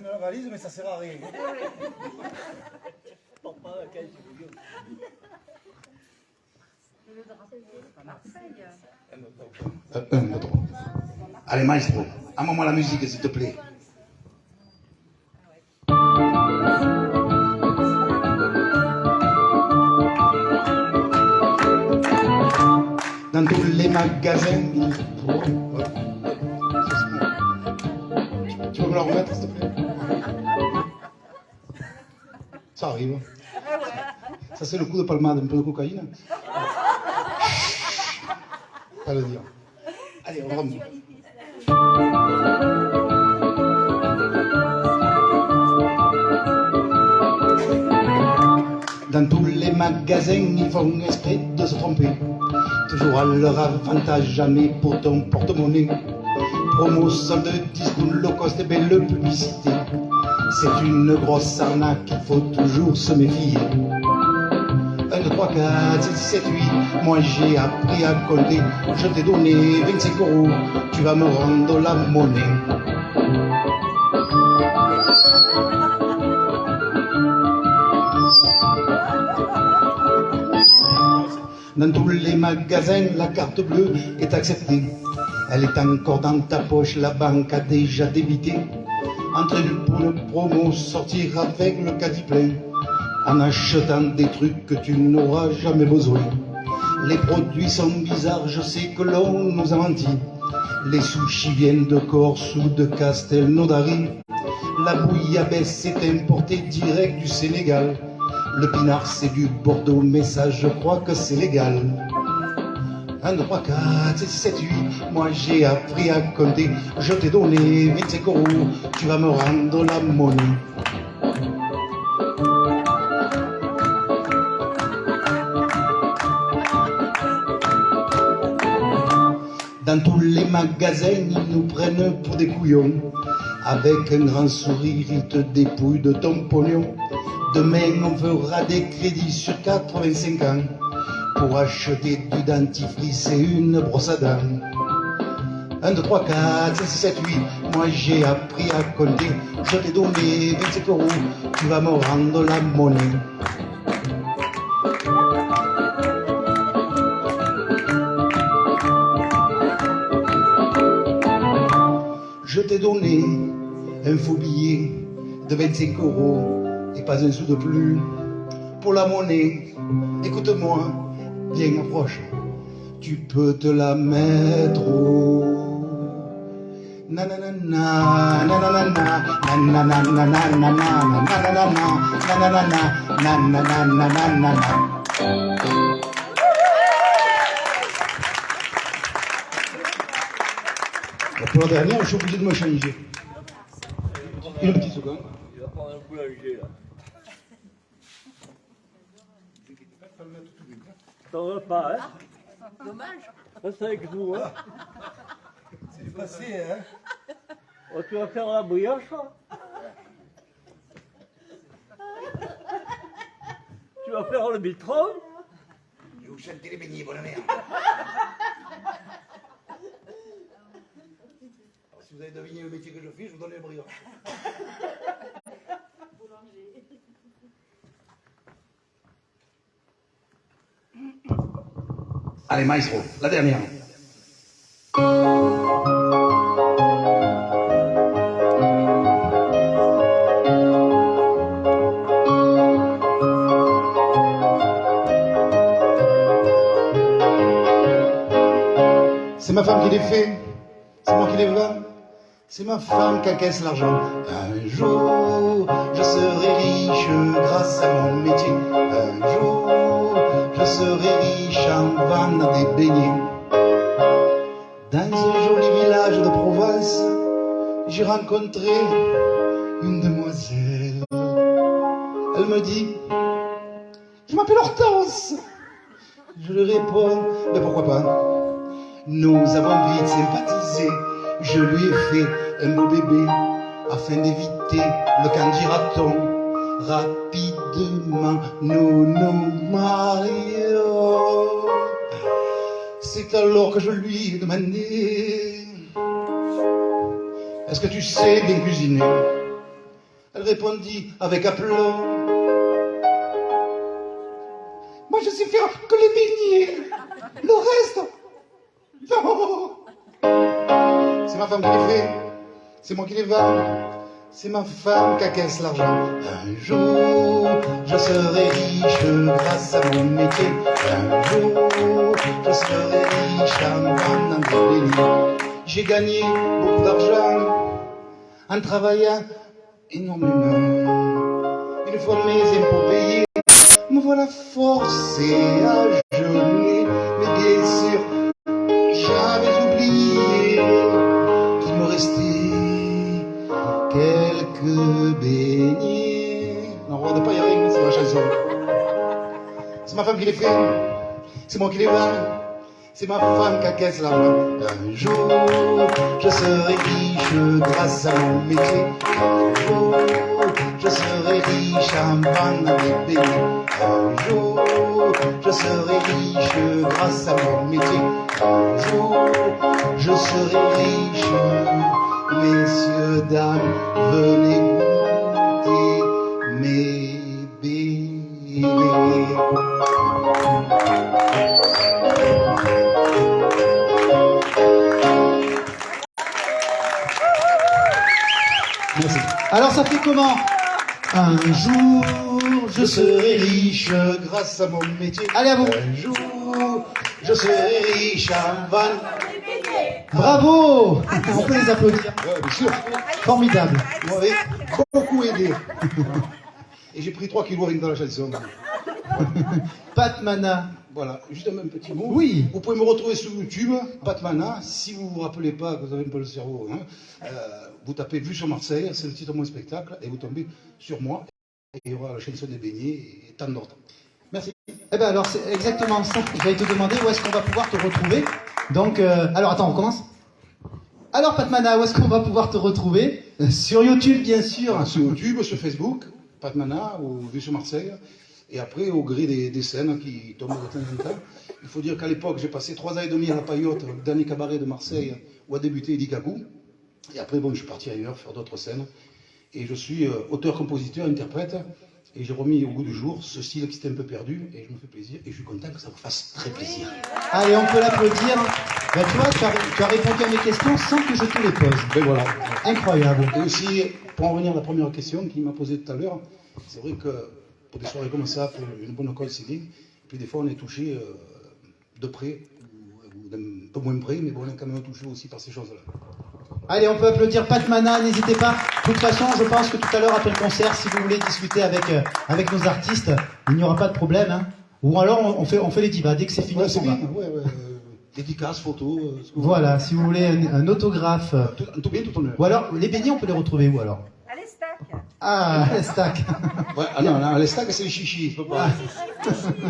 amène la valise, mais ça sert à rien. Un autre. Allez, maestro, à moi la musique, s'il te plaît. Dans tous les magasins. Tu peux me la remettre, s'il te plaît? Ça arrive. Ça, c'est le coup de palmade, un peu de cocaïne. Pas le dire. Allez, on remonte. Dans tous les magasins, ils font exprès de se tromper. Toujours à leur avantage, jamais pour ton porte-monnaie. Promo, solde, discount, low cost et belle publicité. C'est une grosse arnaque, il faut toujours se méfier. 1, 2, 3, 4, 5, 6, 7, 8, moi j'ai appris à compter. Je t'ai donné 25 €, tu vas me rendre la monnaie. Dans tous les magasins, la carte bleue est acceptée. Elle est encore dans ta poche, la banque a déjà débité. Entrer pour une promo, sortir avec le caddie plein, en achetant des trucs que tu n'auras jamais besoin. Les produits sont bizarres, je sais que l'on nous a menti. Les sushis viennent de Corse ou de Castelnaudary. La bouillabaisse est importée direct du Sénégal. Le pinard c'est du Bordeaux, mais ça je crois que c'est légal. 1, 2, 3, 4, 5, 6, 7, 8, moi j'ai appris à compter. Je t'ai donné 25 €, tu vas me rendre la monnaie. Dans tous les magasins, ils nous prennent pour des couillons. Avec un grand sourire, ils te dépouillent de ton pognon. Demain, on fera des crédits sur 85 ans pour acheter du dentifrice et une brosse à dents. 1, 2, 3, 4, 5, 6, 7, 8, moi j'ai appris à compter. Je t'ai donné 25 €, tu vas me rendre la monnaie. Je t'ai donné un faux billet de 25 € et pas un sou de plus pour la monnaie. Écoute-moi, viens approche, tu peux te la mettre au nananana nananana nananana nananana nananana nananana. Pour la dernière, je suis obligé de me changer. Une petite seconde. Il va prendre un boulanger là. T'en veux pas, hein? Dommage. Reste avec nous, hein? C'est du passé, hein? Oh, tu vas faire la brioche, là? Tu vas faire le bitron? Je vais vous chanter les beignets, bonne mère. Alors, si vous avez deviné le métier que je fais, je vous donne les brioches. Allez, maestro, la dernière. C'est ma femme qui les fait, c'est moi qui les vends, c'est ma femme qui encaisse l'argent. Un jour, je serai riche grâce à mon métier. Un jour, je serai riche en vendant des beignets. Dans un joli village de Provence, j'ai rencontré une demoiselle. Elle me dit, je m'appelle Hortense. Je lui réponds, mais pourquoi pas? Nous avons vite sympathisé, je lui ai fait un beau bébé afin d'éviter le candidaton. Rapidement, nous nous marions. C'est alors que je lui ai demandé, est-ce que tu sais bien cuisiner? Elle répondit avec aplomb. Moi, je sais faire que les beignets. Le reste, non. C'est ma femme qui les fait. C'est moi qui les vends. C'est ma femme qui encaisse l'argent. Un jour, je serai riche grâce à mon métier. Un jour, je serai riche en vendant des beignets. J'ai gagné beaucoup d'argent en travaillant énormément. Une fois mes impôts payés, me voilà forcé à jeûner. Mais bien sûr, j'avais oublié qu'il me restait quelques beignets. Non, on ne pas y arriver, c'est ma chanson. C'est ma femme qui les fait, c'est moi qui les vends. C'est ma femme qui encaisse l'argent. Un jour, je serai riche grâce à mon métier. Un jour, je serai riche en vendant des beignets. Un jour, je serai riche grâce à mon métier. Un jour, je serai riche. Messieurs, dames, venez goûter mes beignets. Merci. Alors ça fait comment? Un jour, je serai riche. Grâce à mon métier. Allez, à vous. Un jour, je serai riche en vendant. Bravo. On peut les applaudir. Ouais, bien sûr. Formidable. Vous m'avez beaucoup aidé. Et j'ai pris 3 kilos rien que dans la chanson. Pat Mana. Voilà, juste un même petit mot. Oui. Vous pouvez me retrouver sur YouTube, Pat Mana. Si vous vous rappelez pas, que vous avez un peu le cerveau, hein, vous tapez Vue sur Marseille, c'est le titre de mon spectacle, et vous tombez sur moi. Et il y aura la chanson des beignets et tant d'autres. Merci. Eh ben alors c'est exactement ça que j'allais te demander, où est-ce qu'on va pouvoir te retrouver. Donc, alors attends, on commence. Alors Pat Mana, où est-ce qu'on va pouvoir te retrouver? Sur YouTube, bien sûr. Sur YouTube, sur Facebook, Pat Mana ou Vue sur Marseille. Et après, au gré des scènes qui tombent de temps en temps. Il faut dire qu'à l'époque, j'ai passé 3 ans et demi à la Paillote, le dernier cabaret de Marseille, où a débuté Eddie Cagou. Et après, bon, je suis parti ailleurs faire d'autres scènes. Et je suis auteur, compositeur, interprète. Et j'ai remis au goût du jour ce style qui s'était un peu perdu. Et je me fais plaisir. Et je suis content que ça vous fasse très plaisir. Allez, on peut l'applaudir. Ben, tu vois, tu as répondu à mes questions sans que je te les pose. Ben voilà. Incroyable. Et aussi, pour en revenir à la première question qu'il m'a posée tout à l'heure, c'est vrai que pour des soirées comme ça, pour une bonne école, c'est bien. Et puis des fois, on est touché de près, ou d'un peu moins près, mais bon, on est quand même touché aussi par ces choses-là. Allez, on peut applaudir Pat Mana, n'hésitez pas. De toute façon, je pense que tout à l'heure, après le concert, si vous voulez discuter avec nos artistes, il n'y aura pas de problème. Hein. Ou alors, on fait les divas. Dès que c'est fini, Ouais, on c'est s'en va. bien, ouais. Dédicace, photo. Ce que vous Voilà, si vous voulez un autographe. Tout bien, tout honneur. Ou alors, les beignets, on peut les retrouver où alors? À l'estac. Ah, les stacks. Ouais, ah non, les stacks, c'est les chichis, je peux pas.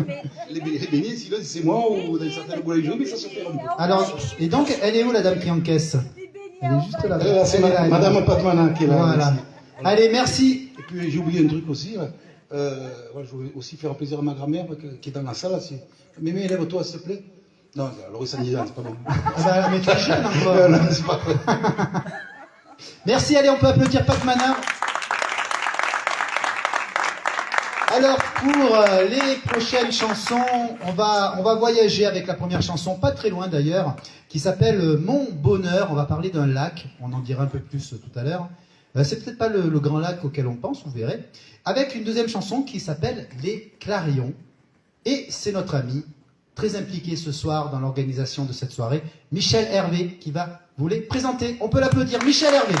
Mais Les beignets, sinon, c'est moi ou dans certaines boulangeries, mais ça se fait un peu. Alors, et donc, elle est où la dame qui encaisse? des beignets Elle est juste là. Là, c'est Elle est là, elle est là. Madame Patmana qui est là. Voilà. ici. Allez, merci. Et puis j'ai oublié un truc aussi. Voilà, je voulais aussi faire plaisir à ma grand-mère qui est dans la salle. Mémé, lève-toi s'il te plaît. Non, Laurie Sandidan, c'est pas bon. Ah bah, mais tu es jeune encore. Non, c'est pas vrai. Merci, allez, on peut applaudir Pat Mana. Alors, pour les prochaines chansons, on va voyager avec la première chanson, pas très loin d'ailleurs, qui s'appelle Mon Bonheur. On va parler d'un lac, on en dira un peu plus tout à l'heure. C'est peut-être pas le grand lac auquel on pense, vous verrez. Avec une deuxième chanson qui s'appelle Les Clarillons. Et c'est notre ami, très impliqué ce soir dans l'organisation de cette soirée, Michel Hervé, qui va vous les présenter. On peut l'applaudir, Michel Hervé.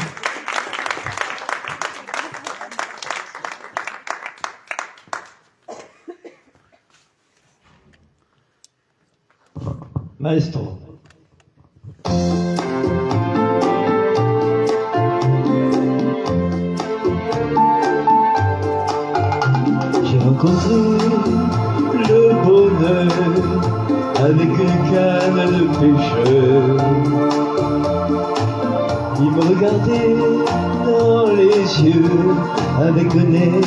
Maestro. J'ai rencontré le bonheur avec une canne de pêcheur. Il me regardait dans les yeux avec un air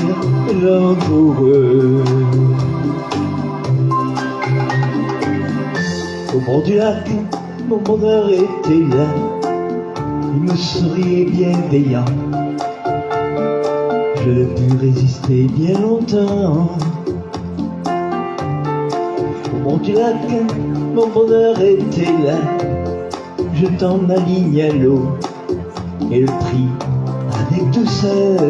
langoureux. Au bord du lac, mon bonheur était là. Il me souriait bienveillant. je n'ai pu résister bien longtemps. Au bord du lac, mon bonheur était là. Je tends ma ligne à l'eau et le pris avec douceur.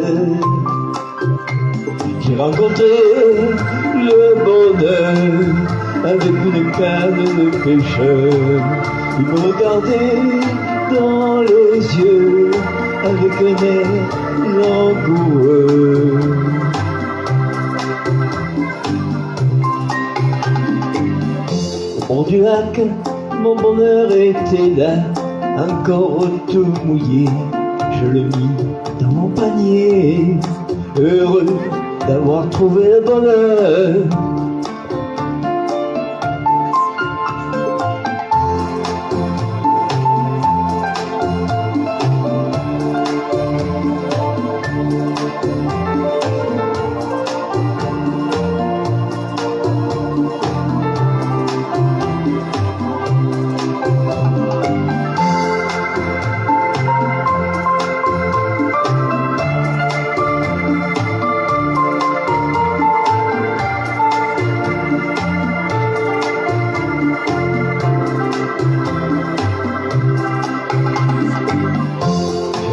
J'ai rencontré le bonheur avec une canne de pêcheur. Il me regardait dans les yeux avec un air langoureux. Au bord du lac, mon bonheur était là, encore tout mouillé. Je le mis dans mon panier, heureux d'avoir trouvé le bonheur.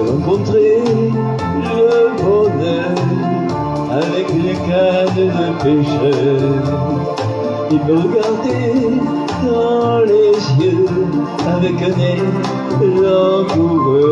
Rencontrer le bonheur avec les cannes de pêcheur. Il me regardait dans les yeux avec un air langoureux.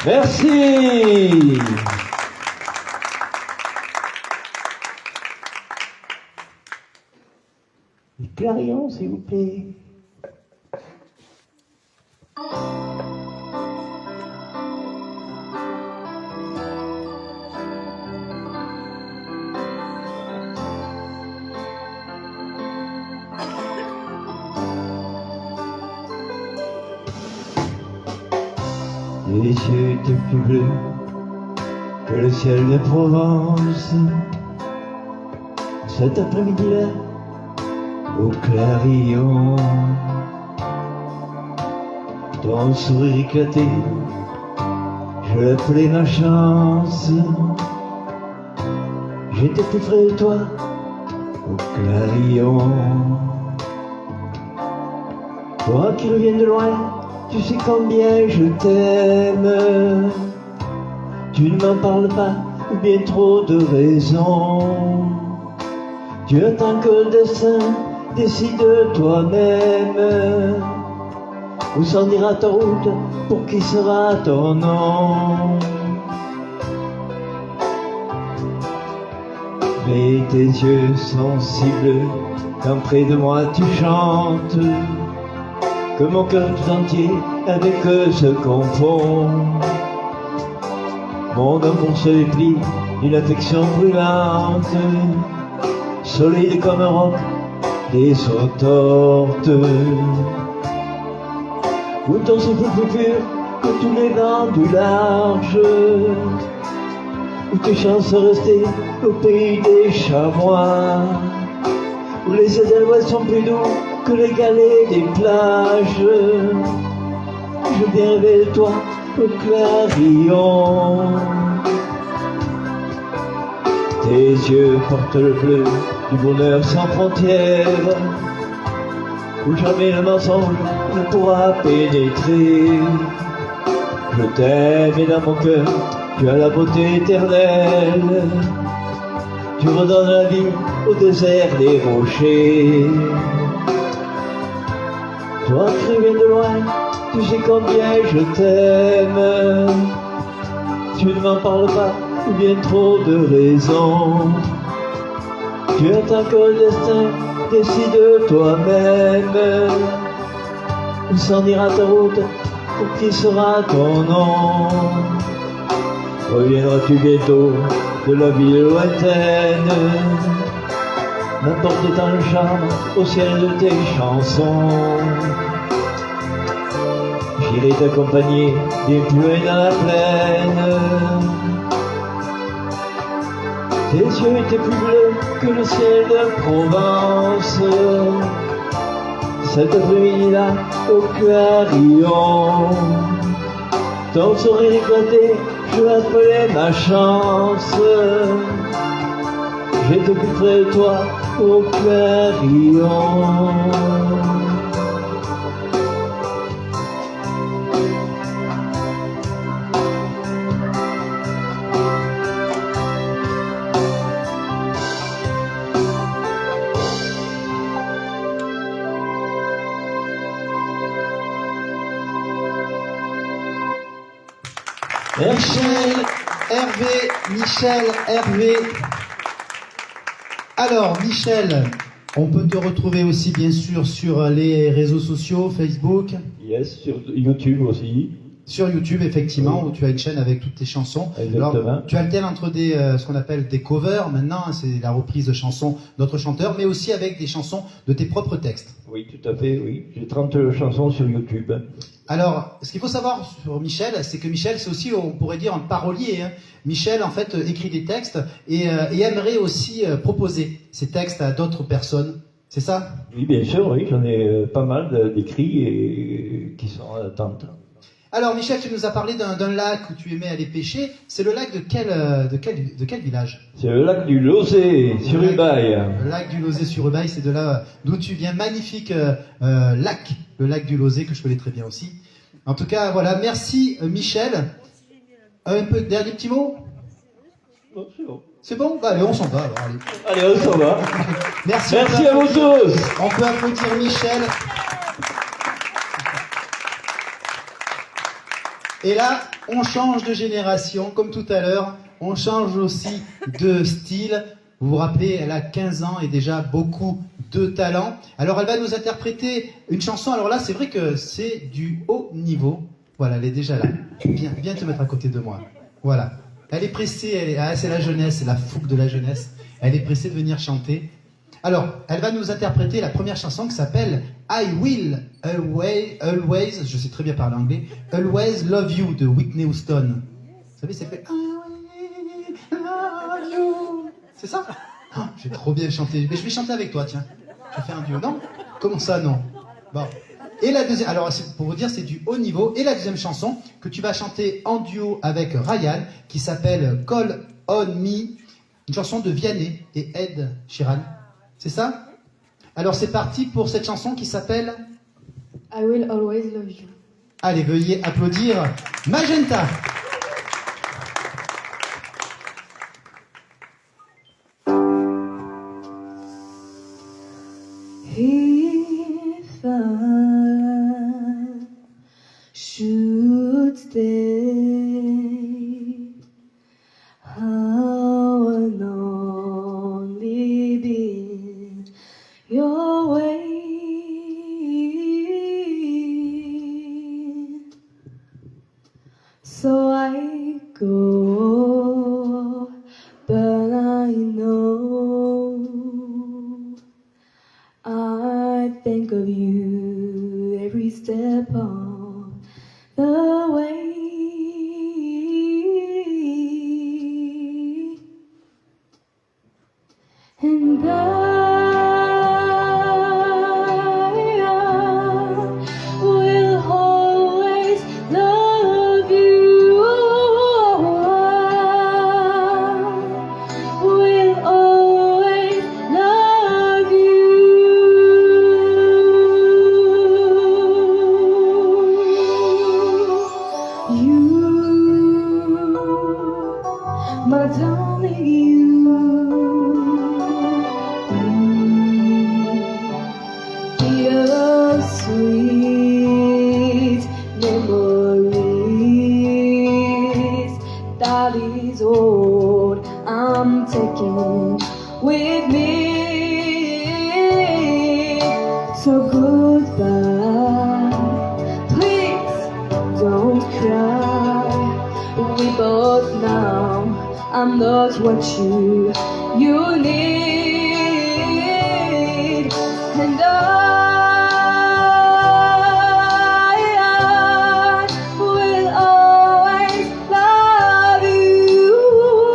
Merci. Les clarions, s'il vous plaît. Les cieux étaient plus bleus que le ciel de Provence. Cet après-midi-là, au clarion, ton sourire éclaté, je l'appelais ma chance. J'étais plus près de toi, au clarion. Toi qui reviens de loin, tu sais combien je t'aime. Tu ne m'en parles pas, bien trop de raisons. Tu attends que le destin décide de toi-même. Où s'en ira ta route, pour qui sera ton nom? Mais tes yeux sont si bleus, quand près de moi tu chantes, que mon cœur tout entier avec eux se confond. Mon amour se déplie d'une affection brûlante, solide comme un roc des eaux tortes. Où ton souffle plus pur que tous les vents du large, où tes chances rester au pays des chamois, où les édelweiss sont plus doux que les galets des plages. Je viens rêver de toi au clarion. Tes yeux portent le bleu du bonheur sans frontières, où jamais le mensonge ne pourra pénétrer. Je t'aime et dans mon cœur tu as la beauté éternelle. Tu redonnes la vie au désert des rochers. Toi qui viens de loin, tu sais combien je t'aime. Tu ne m'en parles pas, ou bien trop de raisons. Tu attends que le destin décide toi-même. Où s'en ira ta route, pour qui sera ton nom? Reviendras-tu bientôt de la ville lointaine, m'apporter tant de charme au ciel de tes chansons. J'irai t'accompagner bien plus loin dans la plaine. Tes yeux étaient plus bleus que le ciel de Provence. Cet après-midi-là, au clarion, ton sourire éclaté, je l'appelais ma chance. J'étais plus près de toi au clarion. Michel, Hervé. Alors, Michel, on peut te retrouver aussi, bien sûr, sur les réseaux sociaux, Facebook. Yes, sur YouTube aussi. Sur YouTube, effectivement, Oui. où tu as une chaîne avec toutes tes chansons. Exactement. Alors, tu alternes entre ce qu'on appelle des covers, maintenant, c'est la reprise de chansons d'autres chanteurs, mais aussi avec des chansons de tes propres textes. Oui, tout à fait, oui. J'ai 30 chansons sur YouTube. Alors, ce qu'il faut savoir sur Michel, c'est que Michel, c'est aussi, on pourrait dire, un parolier. Hein. Michel, en fait, écrit des textes et aimerait aussi proposer ces textes à d'autres personnes. C'est ça? Oui, bien sûr, oui. J'en ai pas mal d'écrits et qui sont en attente. Alors, Michel, tu nous as parlé d'un lac où tu aimais aller pêcher. C'est le lac de quel village? C'est le lac du Lozé, sur Ubaye. Le lac du Lozé sur Ubaye, c'est de là d'où tu viens. Magnifique lac, le lac du Lozé, que je connais très bien aussi. En tout cas, voilà, merci Michel. Un peu dernier petit mot? Oh, c'est bon. C'est bon? Bah, allez, on s'en va. Alors, allez. Allez, on s'en va. Merci à vous tous. On peut applaudir Michel. Et là, on change de génération, comme tout à l'heure. On change aussi de style. Vous vous rappelez, elle a 15 ans et déjà beaucoup de talent. Alors, elle va nous interpréter une chanson. Alors là, c'est vrai que c'est du haut niveau. Voilà, elle est déjà là. Viens te mettre à côté de moi. Voilà. Elle est pressée, c'est la jeunesse, c'est la fougue de la jeunesse. Elle est pressée de venir chanter. Alors, elle va nous interpréter la première chanson qui s'appelle I Will Always, je sais très bien parler anglais, Always Love You de Whitney Houston. Vous savez, c'est fait I will love you. C'est ça? Oh, j'ai trop bien chanté. Mais je vais chanter avec toi, tiens. Je vais faire un duo. Non? Comment ça, non? Bon. Et la deuxième, alors pour vous dire, c'est du haut niveau. Et la deuxième chanson que tu vas chanter en duo avec Ryan, qui s'appelle Call on Me, une chanson de Vianney et Ed Sheeran. C'est ça? Alors c'est parti pour cette chanson qui s'appelle I Will Always Love You. Allez, veuillez applaudir Magenta. If I should stay, how I'll only be in your way. So I go, but I know I think of you every step of the way. And I will always love you. I will always love you. My darling, you. Dear sweet memories, that is all I'm taking with me. So goodbye, please don't cry. We both know what you need, and I will always love you.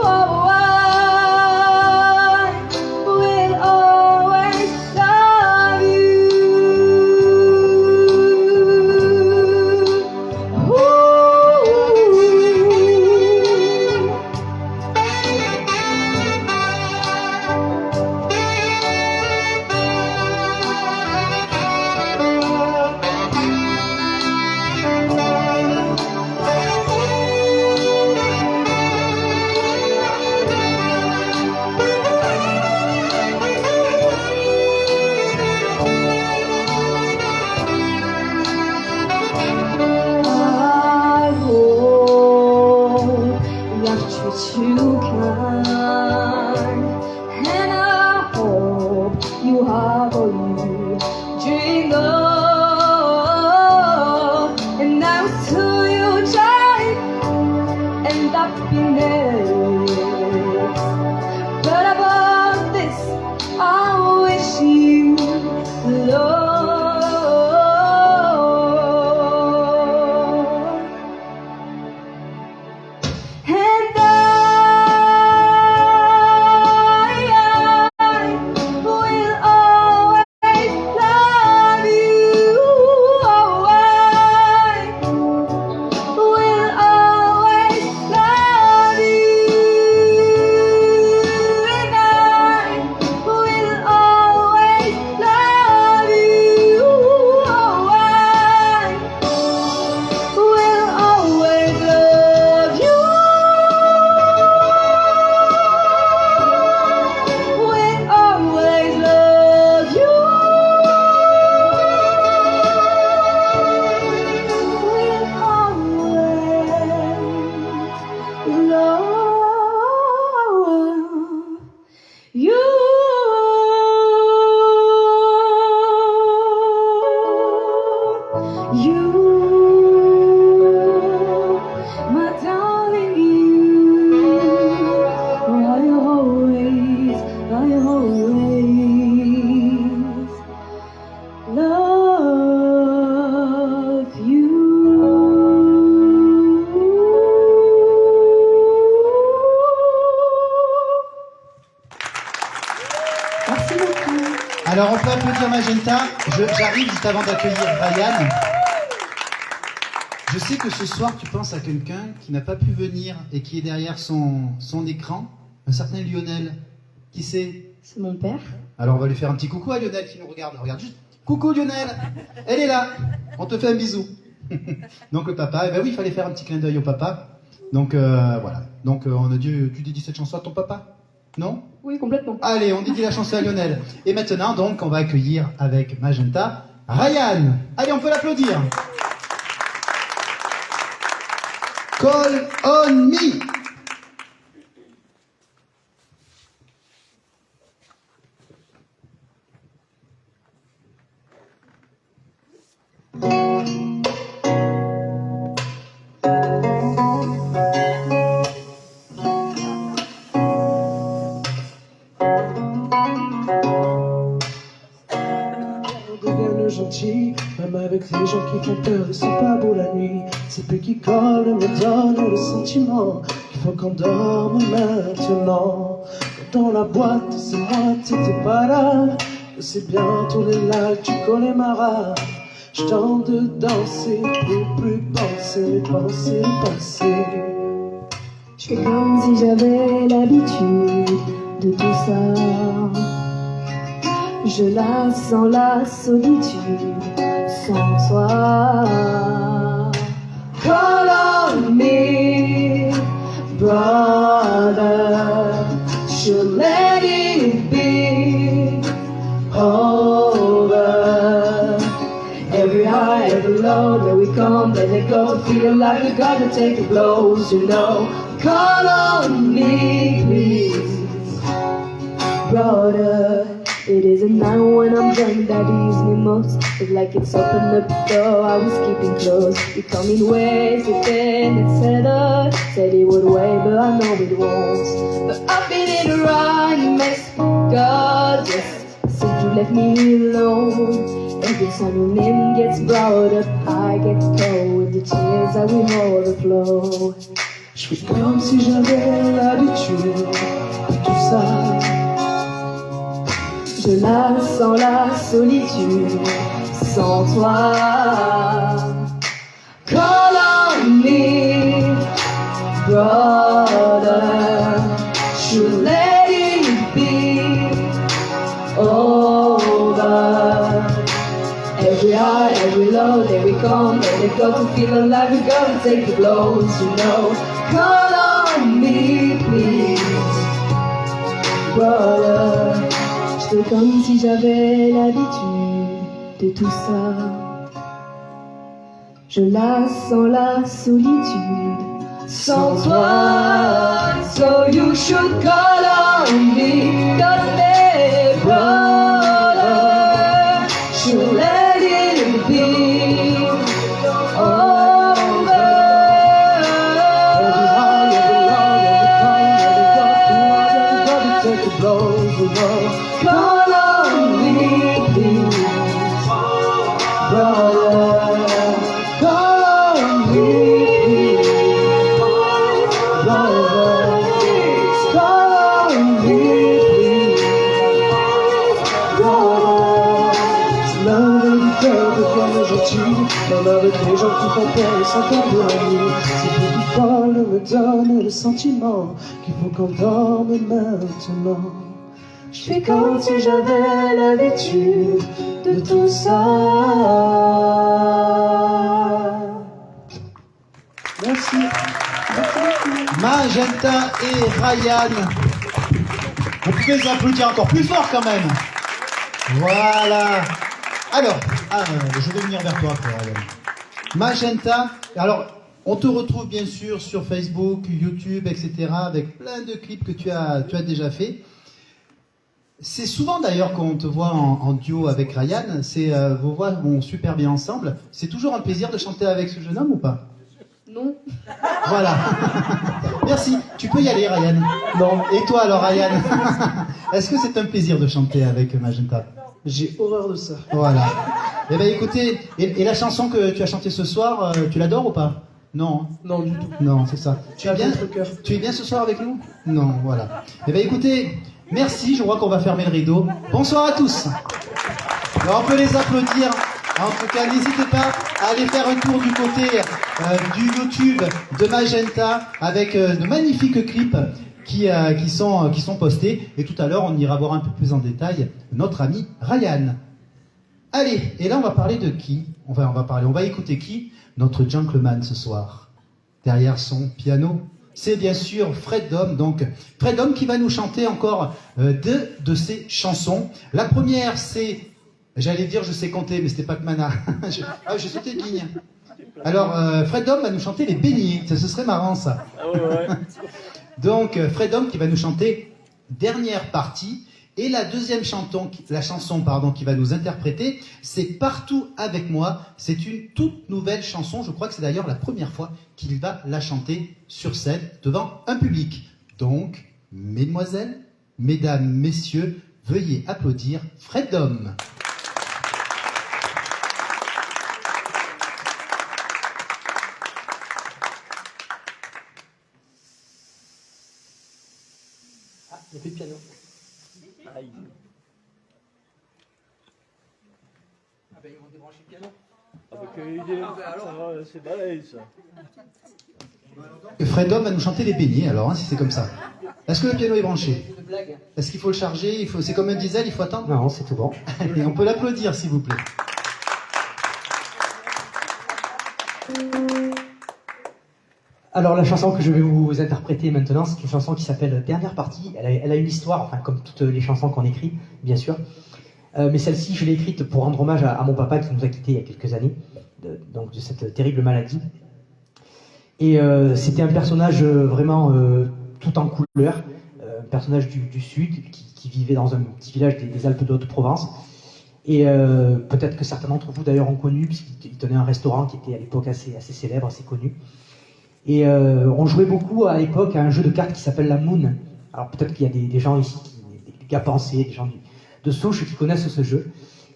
I will always love you. I hope life treats you kind, and I hope you have all you dream of, and now to you joy and happiness. But above this, I wish you love. And I will always love you. I will always love you. And I will always love you. I will always love you. Will always love you. Will always love you. You, my darling, you. I always love you. Merci beaucoup. Alors, on peut applaudir Magenta. J'arrive juste avant d'accueillir Ryan. Je sais que ce soir, tu penses à quelqu'un qui n'a pas pu venir et qui est derrière son écran, un certain Lionel. Qui c'est? C'est mon père. Alors, on va lui faire un petit coucou à Lionel qui nous regarde. Regarde juste. Coucou Lionel, elle est là. On te fait un bisou. Donc le papa, eh ben oui, il fallait faire un petit clin d'œil au papa. Donc voilà. Donc on a dit, tu dédies cette chanson à ton papa? Non? Oui, complètement. Allez, on dédie la chanson à Lionel. Et maintenant, donc, on va accueillir avec Magenta Ryan. Allez, on peut l'applaudir. Call on me. Deviennent gentils, même avec les gens qui font peur et sont pas beaux la nuit. C'est plus qui colle, me donne le sentiment qu'il faut qu'on dorme maintenant. Quand dans la boîte, c'est moi, t'étais pas là. Que c'est bientôt les lacs du Connemara. Je tente de danser pour plus penser, penser, penser. Je fais comme si j'avais l'habitude de tout ça. Je la sens la solitude sans toi. Call on me, brother. Should let it be over. Every high, every low, there we come, let it go. Feel like we gotta take the blows, you know. Call on me, please, brother. It isn't now when I'm drunk that ease me most. It's like it's opened up the door, I was keeping close. You come in ways, you then it said it would wait, but I know it won't. But I've been in a run, mess, God, yes, since you left me alone. Every time your name gets brought up, I get cold with the tears that we overflow. Je fais comme si j'avais l'habitude de tout ça. Je la sens la solitude sans toi. Call on me, brother. Should let it be over. Every high, every low, there we come. Let it go to feel alive. We gotta take the blows, you know. Call on me, please, brother. Je fais comme si j'avais l'habitude de tout ça. Je la sens la solitude sans toi. So you should call on me, brother. Should let it be over. Take the blows, we know. Call on me, please, brother. Call on me, Brother, call on me, please, brother. l'un des cœurs deviennent gentils, même avec les gens qui font peur et sont un peu amis. C'est lui qui parle, me donne le sentiment qu'il faut qu'on dorme maintenant. Je fais comme si j'avais l'habitude de tout ça. Merci. Magenta et Ryan. Vous pouvez les applaudir encore plus fort quand même. Voilà. Alors, je vais venir vers toi après, Ryan. Magenta, alors on te retrouve bien sûr sur Facebook, YouTube, etc. avec plein de clips que tu as déjà fait. C'est souvent d'ailleurs qu'on te voit en duo avec Ryan, vos voix vont super bien ensemble. C'est toujours un plaisir de chanter avec ce jeune homme ou pas? Non. Voilà. Merci. Tu peux y aller, Ryan. Non. Et toi alors, Ryan? Est-ce que c'est un plaisir de chanter avec Magenta? J'ai horreur de ça. Voilà. Eh bien écoutez, et la chanson que tu as chantée ce soir, tu l'adores ou pas? Non. Non, du tout. Non, c'est ça. Tu es bien? Contre cœur. Tu es bien ce soir avec nous? Non, voilà. Eh bien écoutez, merci, je crois qu'on va fermer le rideau. Bonsoir à tous. Alors, on peut les applaudir. En tout cas, n'hésitez pas à aller faire un tour du côté du YouTube de Magenta avec de magnifiques clips qui sont postés. Et tout à l'heure, on ira voir un peu plus en détail notre ami Ryan. Allez, et là, on va parler de qui? On va écouter qui? Notre gentleman ce soir, derrière son piano. C'est bien sûr Fred Dom. Donc, Fred Dom qui va nous chanter encore deux de ses chansons. La première, c'est... J'allais dire je sais compter, mais c'était pas que Mana. J'ai sauté de ligne. Alors, Fred Dom va nous chanter les beignets. Ce serait marrant, ça. Ah ouais. Donc, Fred Dom qui va nous chanter dernière partie. Et la deuxième chanson qui va nous interpréter, c'est Partout avec moi. C'est une toute nouvelle chanson. Je crois que c'est d'ailleurs la première fois qu'il va la chanter sur scène devant un public. Donc, mesdemoiselles, mesdames, messieurs, veuillez applaudir Fred Dom. Il n'y a plus de piano. Aïe. Ah ben ils vont débrancher le piano. Ah bah quelle idée. Ça va, c'est balèze ça. Fred Dom va nous chanter les beignets, alors, hein, si c'est comme ça. Est-ce que le piano est branché? Une blague. Est-ce qu'il faut le charger? C'est comme un diesel, il faut attendre? Non, c'est tout bon. Allez, on peut l'applaudir, s'il vous plaît. Alors la chanson que je vais vous interpréter maintenant, c'est une chanson qui s'appelle Dernière partie. Elle a une histoire, enfin comme toutes les chansons qu'on écrit, bien sûr. Mais celle-ci, je l'ai écrite pour rendre hommage à mon papa qui nous a quittés il y a quelques années, donc de cette terrible maladie. Et c'était un personnage vraiment tout en couleur, un personnage du Sud qui vivait dans un petit village des Alpes de Haute-Provence. Et peut-être que certains d'entre vous d'ailleurs ont connu, puisqu'il tenait un restaurant qui était à l'époque assez célèbre, assez connu. Et on jouait beaucoup à l'époque à un jeu de cartes qui s'appelle la Moon. Alors peut-être qu'il y a des gens ici, des gars pensés, des gens de Souche qui connaissent ce jeu.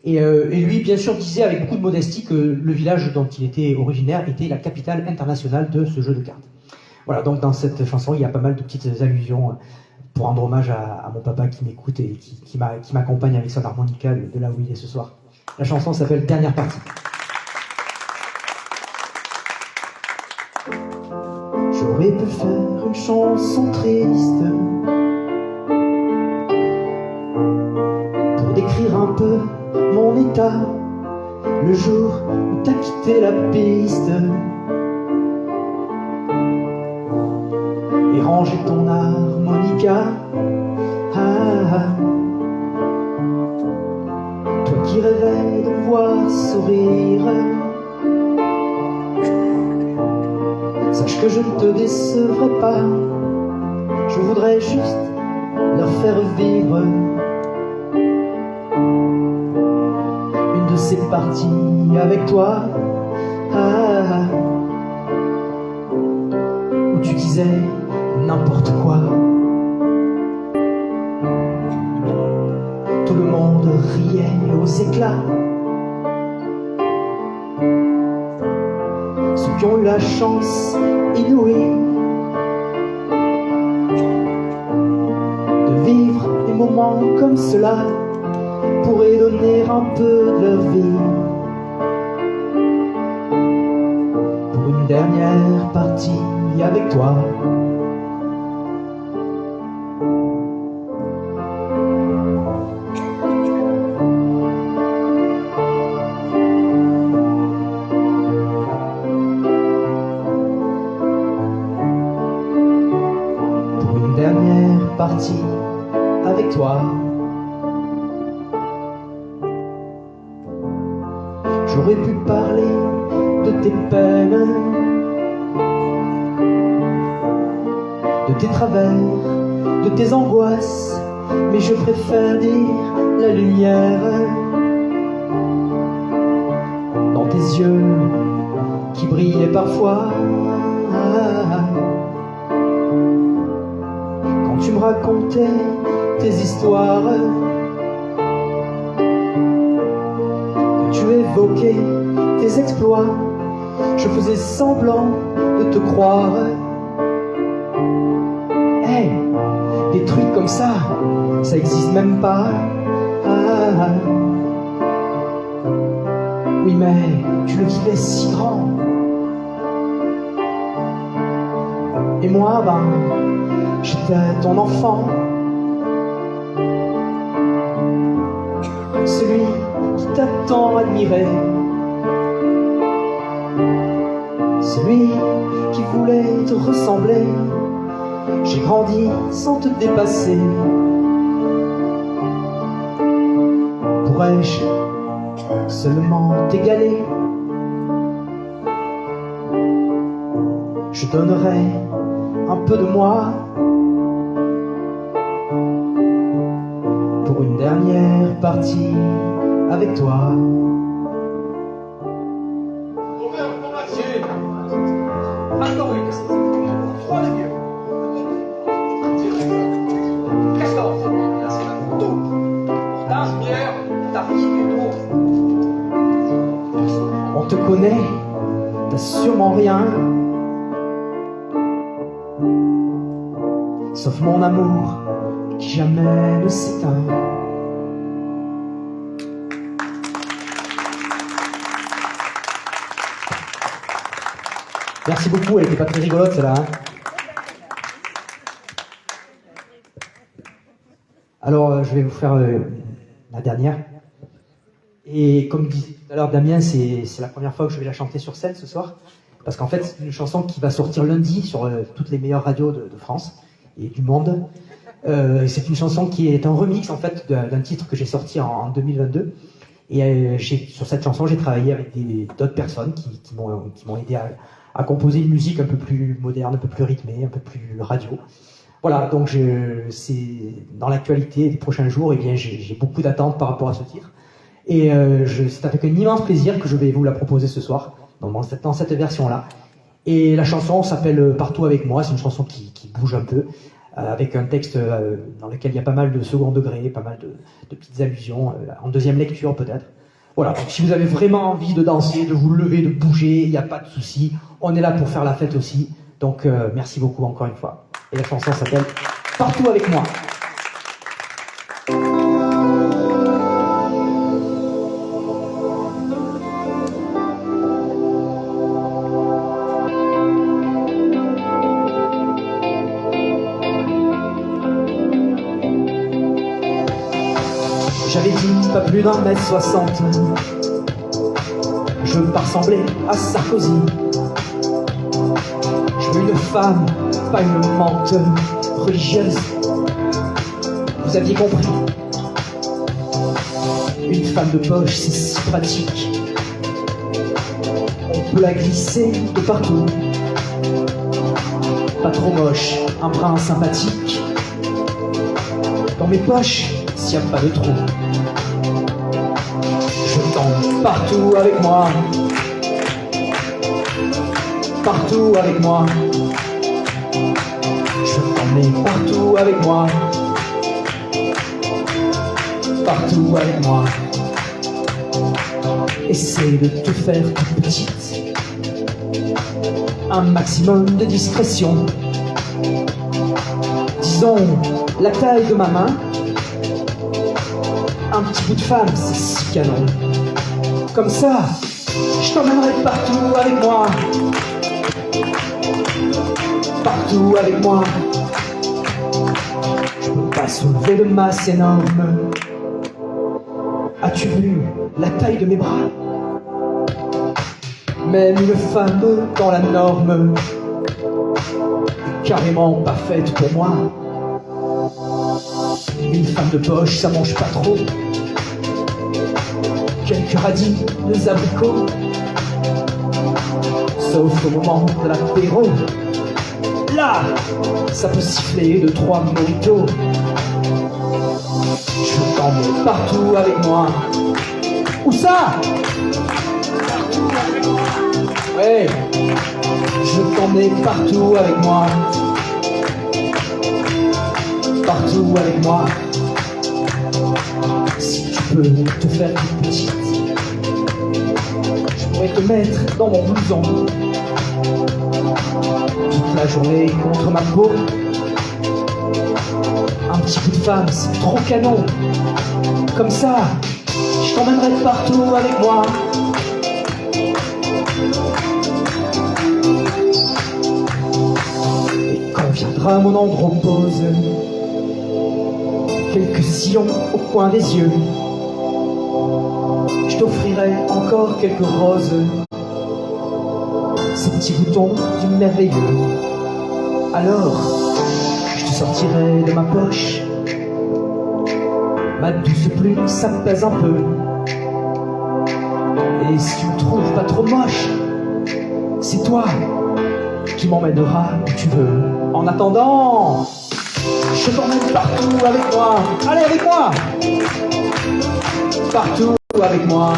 Et lui, bien sûr, disait avec beaucoup de modestie que le village dont il était originaire était la capitale internationale de ce jeu de cartes. Voilà, donc dans cette chanson, il y a pas mal de petites allusions pour rendre hommage à mon papa qui m'écoute et qui m'accompagne avec son harmonica de là où il est ce soir. La chanson s'appelle Dernière partie. J'aurais pu faire une chanson triste pour décrire un peu mon état le jour où t'as quitté la piste et rangé ton harmonica. Toi qui rêvais de me voir sourire, sache que je ne te décevrai pas. Je voudrais juste leur faire vivre une de ces parties avec toi, où tu disais n'importe quoi. Tout le monde riait aux éclats. Ceux qui ont eu la chance inouïe de vivre des moments comme cela pourraient donner un peu de leur vie pour une dernière partie avec toi. Partie avec toi. J'aurais pu parler de tes peines, de tes travers, de tes angoisses, mais je préfère dire la lumière dans tes yeux qui brillaient parfois. Tu me racontais tes histoires, que tu évoquais tes exploits, je faisais semblant de te croire. Hey, des trucs comme ça existe même pas. Oui, mais tu le vivais si grand. Et moi, j'étais ton enfant, celui qui t'a tant admiré, celui qui voulait te ressembler. J'ai grandi sans te dépasser. Pourrais-je seulement t'égaler? Je donnerais un peu de moi pour une dernière partie avec toi. On te connaît, t'as sûrement rien, sauf mon amour qui jamais ne s'éteint. Merci beaucoup, elle était pas très rigolote celle-là. Hein. Alors, je vais vous faire la dernière. Et comme disait tout à l'heure Damien, c'est la première fois que je vais la chanter sur scène ce soir. Parce qu'en fait, c'est une chanson qui va sortir lundi sur toutes les meilleures radios de France et du monde. C'est une chanson qui est un remix en fait d'un titre que j'ai sorti en 2022. Et sur cette chanson, j'ai travaillé avec d'autres personnes qui m'ont aidé à composer une musique un peu plus moderne, un peu plus rythmée, un peu plus radio. Voilà, donc c'est dans l'actualité des prochains jours, et bien j'ai beaucoup d'attentes par rapport à ce titre. Et c'est avec un immense plaisir que je vais vous la proposer ce soir, dans cette version-là. Et la chanson s'appelle Partout avec moi, c'est une chanson qui bouge un peu, avec un texte dans lequel il y a pas mal de second degré, pas mal de petites allusions, en deuxième lecture peut-être. Voilà, donc si vous avez vraiment envie de danser, de vous lever, de bouger, il n'y a pas de souci, on est là pour faire la fête aussi. Donc merci beaucoup encore une fois. Et la chanson s'appelle Partout avec moi. J'avais dit pas plus d'1m60. Je veux pas ressembler à Sarkozy. Je veux une femme, pas une menthe religieuse. Vous aviez compris. Une femme de poche, c'est si pratique. On peut la glisser de partout. Pas trop moche, un brin sympathique. Dans mes poches, s'il n'y a pas de trou. Je t'emmène partout avec moi. Partout avec moi. Je t'emmène partout avec moi. Partout avec moi. Essaye de te faire toute petite. Un maximum de discrétion. Disons la taille de ma main. Un petit bout de femme, c'est si canon. Comme ça, je t'emmènerai partout avec moi. Partout avec moi. Je peux pas soulever de masse énorme. As-tu vu la taille de mes bras? Même une femme dans la norme est carrément pas faite pour moi. Une femme de poche, ça mange pas trop. Quelques radis, des abricots. Sauf au moment de l'apéro. Là, ça peut siffler de 3 mojitos. Je t'emmène partout avec moi. Où ça? Ouais, je t'emmène partout avec moi. Partout avec moi. Si tu peux te faire une petite, je pourrais te mettre dans mon blouson toute la journée contre ma peau. Un petit peu de femme, c'est trop canon. Comme ça, je t'emmènerai partout avec moi. Et quand viendra mon andropause, quelques sillons au coin des yeux, je t'offrirai encore quelques roses, ces petits boutons du merveilleux. Alors, je te sortirai de ma poche ma douce plume, ça me pèse un peu. Et si tu me trouves pas trop moche, c'est toi qui m'emmèneras où tu veux. En attendant, je t'emmène partout avec moi. Allez, avec moi. Partout avec moi.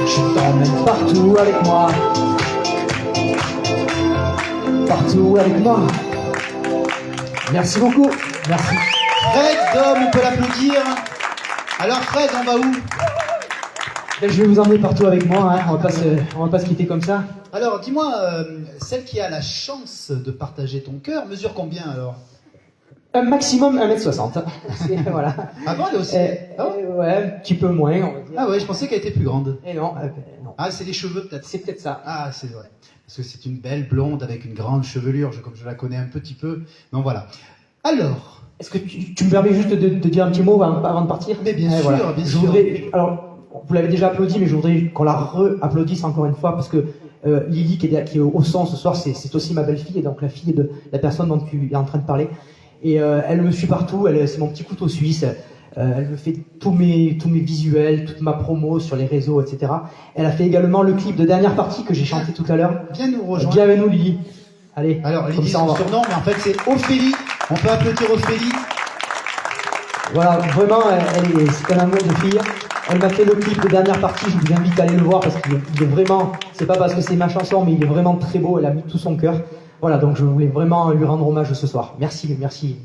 Je t'emmène partout avec moi. Partout avec moi. Merci beaucoup. Merci. Fred, Dom, on peut l'applaudir. Alors Fred, on va où? Ben, je vais vous emmener partout avec moi, hein. On va pas se quitter comme ça. Alors dis-moi, celle qui a la chance de partager ton cœur mesure combien alors? Un maximum 1m60. Voilà. Ah bon, elle est aussi ah ouais Ouais, un petit peu moins, on va dire. Ah ouais, je pensais qu'elle était plus grande. Et non, non. Ah, c'est les cheveux peut-être. C'est peut-être ça. Ah, c'est vrai. Parce que c'est une belle blonde avec une grande chevelure, comme je la connais un petit peu. Donc voilà. Alors... Est-ce que tu me permets juste de dire un petit mot avant de partir? Mais bien sûr, voilà. bien Je sûr. voudrais, alors, vous l'avez déjà applaudi, mais je voudrais qu'on la re-applaudisse encore une fois, parce que Lily, qui est au son ce soir, c'est aussi ma belle-fille, et donc la fille de la personne dont tu es en train de parler. Et elle me suit partout, c'est mon petit couteau suisse. Elle me fait tous mes visuels, toute ma promo sur les réseaux, etc. Elle a fait également le clip de dernière partie que j'ai chanté tout à l'heure. Viens nous rejoindre. Viens avec nous, Lily. Allez, Alors, comme Lydie, ça, on son va. surnom, mais en fait, c'est Ophélie. On peut applaudir Ophélie. Voilà, vraiment, c'est un amour de fille. Elle m'a fait le clip de dernière partie, je vous invite à aller le voir parce qu'il est vraiment, c'est pas parce que c'est ma chanson, mais il est vraiment très beau, elle a mis tout son cœur. Voilà, donc je voulais vraiment lui rendre hommage ce soir. Merci Ophélie.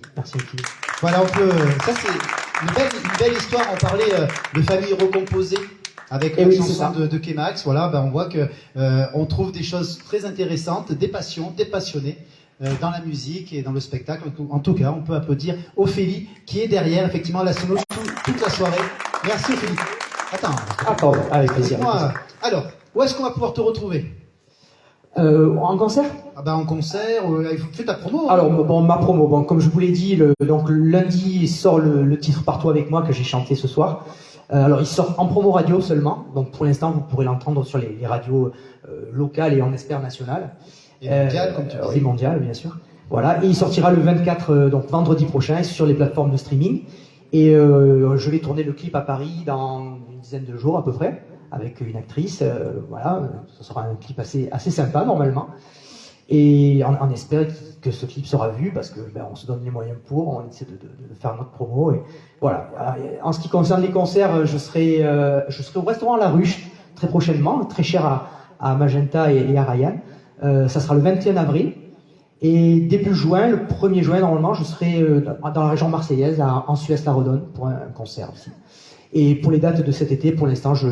Voilà, on peut. Ça, c'est une belle histoire. On parlait de famille recomposée avec la oui, c'est chanson ça. de Kemax. Voilà, ben, on voit que on trouve des choses très intéressantes, des passions, des passionnés dans la musique et dans le spectacle. En tout cas, on peut applaudir Ophélie qui est derrière effectivement la sono toute la soirée. Merci Ophélie. Attends. Avec plaisir. Moi, alors, où est-ce qu'on va pouvoir te retrouver? En concert? Ah ben, en concert, fais ta promo. Alors, bon, ma promo, bon, comme je vous l'ai dit, donc lundi sort le titre Partout avec moi que j'ai chanté ce soir. Alors, il sort en promo radio seulement, donc pour l'instant, vous pourrez l'entendre sur les radios locales et on espère nationales. Et mondiales, comme tu dis. Et mondiales, bien sûr. Voilà, et il sortira le 24, donc vendredi prochain, sur les plateformes de streaming. Et je vais tourner le clip à Paris dans une dizaine de jours à peu près, avec une actrice. Voilà, ce sera un clip assez sympa normalement. Et on espère que ce clip sera vu parce que on se donne les moyens pour, on essaie de faire notre promo. Et voilà. En ce qui concerne les concerts, je serai au restaurant La Ruche très prochainement, très cher à Magenta et à Ryan. Ça sera le 21 avril. Et début juin, le 1er juin, normalement, je serai dans la région marseillaise, en Suez-la-Redonne, pour un concert aussi. Et pour les dates de cet été, pour l'instant, je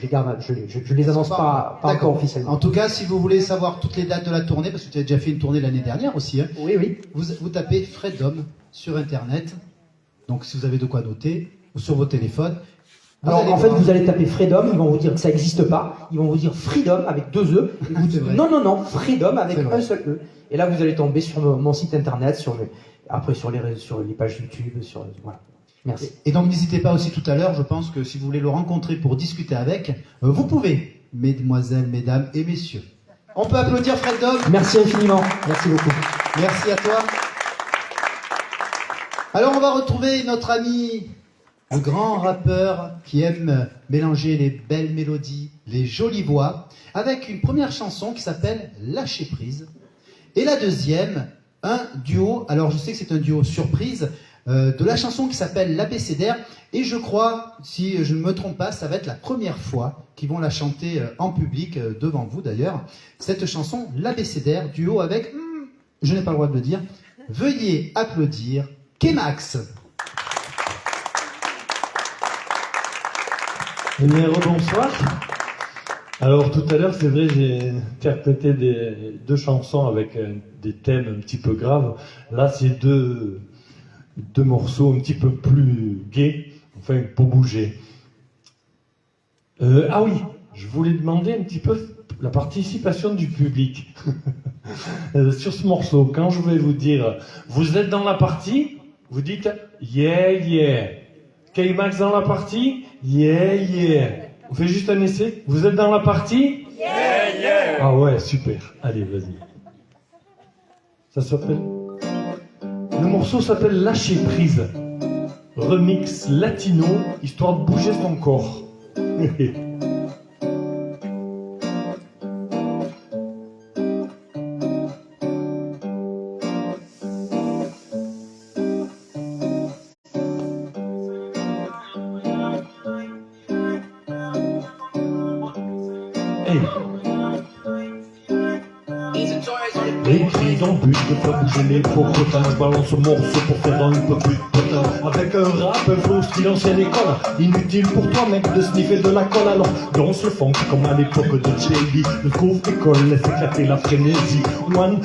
les garde, je les annonce pas encore officiellement. En tout cas, si vous voulez savoir toutes les dates de la tournée, parce que tu as déjà fait une tournée l'année dernière aussi, hein, Oui. vous tapez Freedom sur Internet. Donc, si vous avez de quoi noter, ou sur vos téléphones. Alors, en fait, vous allez taper Freedom, ils vont vous dire que ça n'existe pas. Ils vont vous dire Freedom avec 2 E. Et vous dites, vrai. non, Freedom avec C'est vrai. un seul E. Et là, vous allez tomber sur mon site internet, après sur les pages YouTube, voilà. Merci. Et donc, n'hésitez pas aussi tout à l'heure, je pense que si vous voulez le rencontrer pour discuter avec, vous pouvez, mesdemoiselles, mesdames et messieurs. On peut applaudir Freedom. Merci infiniment. Merci beaucoup. Merci à toi. Alors, on va retrouver notre ami, le grand rappeur qui aime mélanger les belles mélodies, les jolies voix, avec une première chanson qui s'appelle Lâcher prise. Et la deuxième, un duo, alors je sais que c'est un duo surprise, de la chanson qui s'appelle L'Abécédaire. Et je crois, si je ne me trompe pas, ça va être la première fois qu'ils vont la chanter en public, devant vous d'ailleurs. Cette chanson, L'Abécédaire, duo avec, je n'ai pas le droit de le dire, veuillez applaudir Kemax. Bonsoir. Alors tout à l'heure, c'est vrai, j'ai interprété deux chansons avec des thèmes un petit peu graves. Là, c'est deux morceaux un petit peu plus gais, enfin pour bouger. Ah oui, je voulais demander un petit peu la participation du public sur ce morceau. Quand je vais vous dire, vous êtes dans la partie, vous dites yeah yeah. K-Max dans la partie, yeah yeah. On fait juste un essai. Vous êtes dans la partie? Yeah, yeah. Ah ouais, super. Allez, vas-y. Ça s'appelle... Le morceau s'appelle Lâcher prise. Remix latino, histoire de bouger son corps. Écrit dans le but de faire bouger les propotins. Je balance ce morceau pour faire un peu plus de potin. Avec un rap, un flow style ancienne école. Inutile pour toi mec de sniffer de la colle. Alors danse le funk comme à l'époque de JD. Le couvre école laisse éclater la frénésie. 1, 2,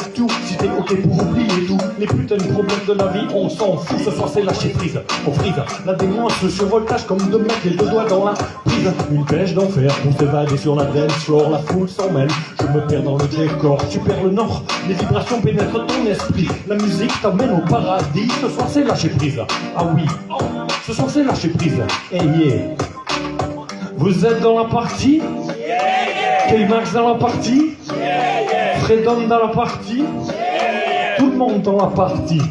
si t'es ok pour oublier tout. Les putains de problèmes de la vie, on s'en fout. Ce soir c'est lâcher prise. On frise la démence, le survoltage comme deux mecs les deux doigts dans la prise. Une pêche d'enfer pour s'évader sur la dance floor. La foule s'en mêle, je me perds dans le décor. Tu perds le nord, les vibrations pénètrent ton esprit. La musique t'emmène au paradis. Ce soir c'est lâcher prise. Ah oui, ce soir c'est lâcher prise. Hey yeah. Vous êtes dans la partie? K-Max dans la partie? Freedom dans la partie? Tout le monde dans la partie.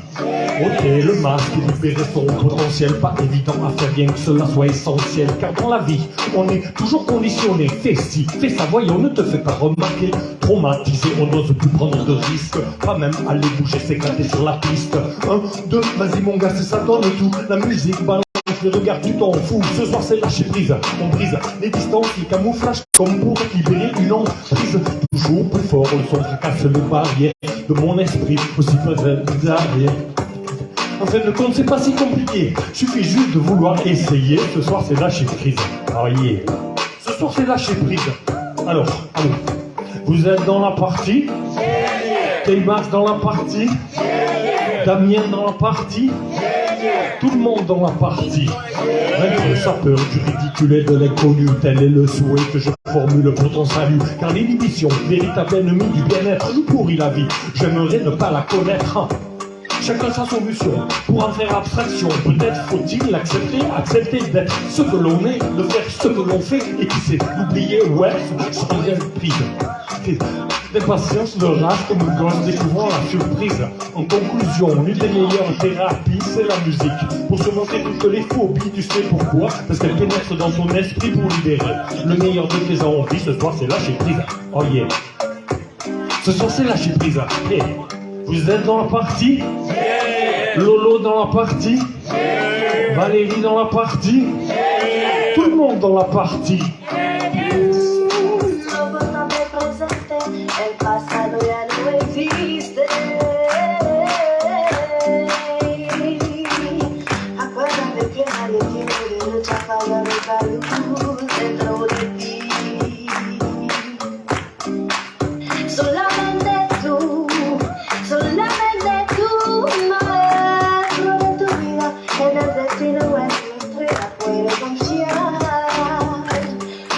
ôter le masque et libérer son potentiel. Pas évident à faire, bien que cela soit essentiel. Car dans la vie, on est toujours conditionné. Fais ci, fais ça, voyons, ne te fais pas remarquer. Traumatisé, on n'ose plus prendre de risques. Pas même aller bouger, s'éclater sur la piste. 1, 2, vas-y mon gars, c'est ça donne tout. La musique balance. Le regard, tu t'en fous. Ce soir, c'est lâcher prise. On brise les distances, les camouflages, comme pour libérer une emprise. Toujours plus fort, le son fracasse les barrières de mon esprit, aussi des arrières. En fait, le compte, c'est pas si compliqué. Suffit juste de vouloir essayer. Ce soir, c'est lâcher prise. Ah yeah. Ce soir, c'est lâcher prise. Alors, allez. Vous êtes dans la partie. K-Max dans la partie. Damien dans la partie. Tout le monde dans la partie. Vaincre sa peur du ridicule et de l'inconnu. Tel est le souhait que je formule pour ton salut. Car l'inhibition, véritable ennemi du bien-être, nous pourrit la vie. J'aimerais ne pas la connaître. Chacun sa solution pour en faire abstraction. Peut-être faut-il l'accepter, accepter d'être ce que l'on est, de faire ce que l'on fait, et qui sait l'oublier, ouais, sans rien de prise. D'impatience, de rage comme une gosse découvrant la surprise. En conclusion, l'une des meilleures thérapies, c'est la musique. Pour surmonter toutes les phobies, tu sais pourquoi? Parce qu'elle pénètre dans ton esprit pour libérer le meilleur de tes envies. Ce soir, c'est lâcher prise. Oh yeah. Ce soir, c'est lâcher prise. Hey. Vous êtes dans la partie? Lolo dans la partie? Valérie dans la partie? Tout le monde dans la partie. El pasado ya no existe. Acuérdate que nadie tiene derecho a apagar esa luz dentro de ti. Solamente tú, maestro de tu vida, en el destino es nuestra, puedes confiar.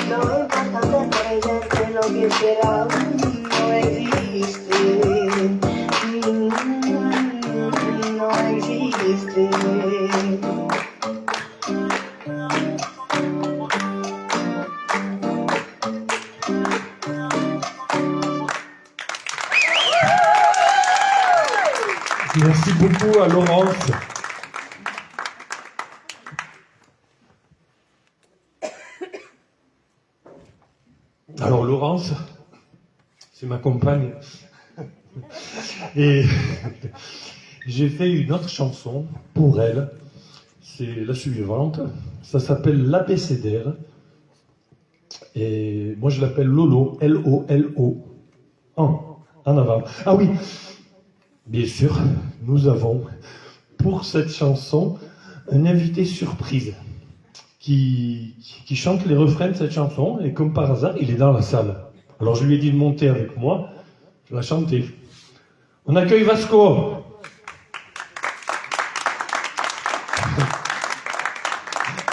No importa de presente lo que será. No existe. Merci beaucoup à Laurence. Alors Laurence, c'est ma compagne. Et j'ai fait une autre chanson pour elle. C'est la suivante. Ça s'appelle l'abécédaire. Et moi je l'appelle Lolo, L-O-L-O. En avant. Ah oui, bien sûr, nous avons pour cette chanson un invité surprise qui chante les refrains de cette chanson, et comme par hasard, il est dans la salle. Alors je lui ai dit de monter avec moi, je vais la chanter. On accueille Vasco.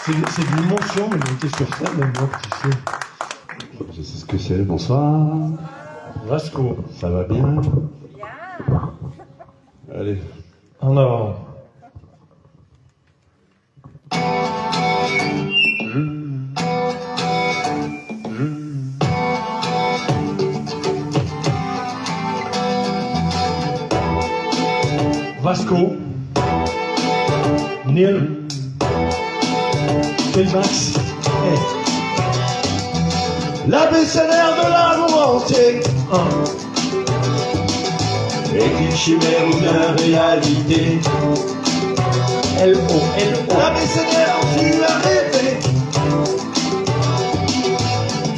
C'est de l'émotion de monter sur scène, moi, tu sais. Je sais ce que c'est, bonsoir. Vasco. Ça va bien? Allez. En avant. Vasco, Neil, K-Max, L'abécédaire de l'amour entier est-il chimère ou bien réalité? L-O-L-O. L'abécédaire, tu l'as rêvé.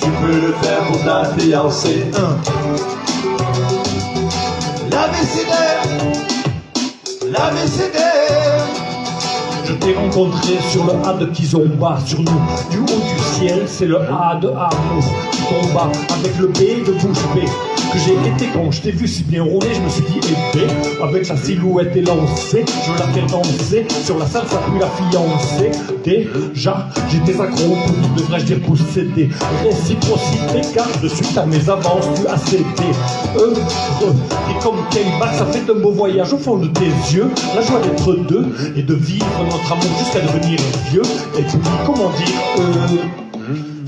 Tu peux le faire pour ta fiancée. L'abécédaire. Je t'ai rencontré sur le A de Kizomba, sur nous, du haut du ciel, c'est le A de amour. Combat avec le B de bouche B. Que j'ai été quand je t'ai vu si bien rouler, je me suis dit épée, avec sa silhouette élancée, je veux la faire danser, sur la salsa puis la fiancée. Déjà, j'étais accro, devrais-je dire possédé. Réciprocité, car de suite à mes avances, tu as cédé. Heureux, et comme K-Max, ça fait un beau voyage au fond de tes yeux, la joie d'être deux, et de vivre notre amour jusqu'à devenir vieux, et puis, comment dire,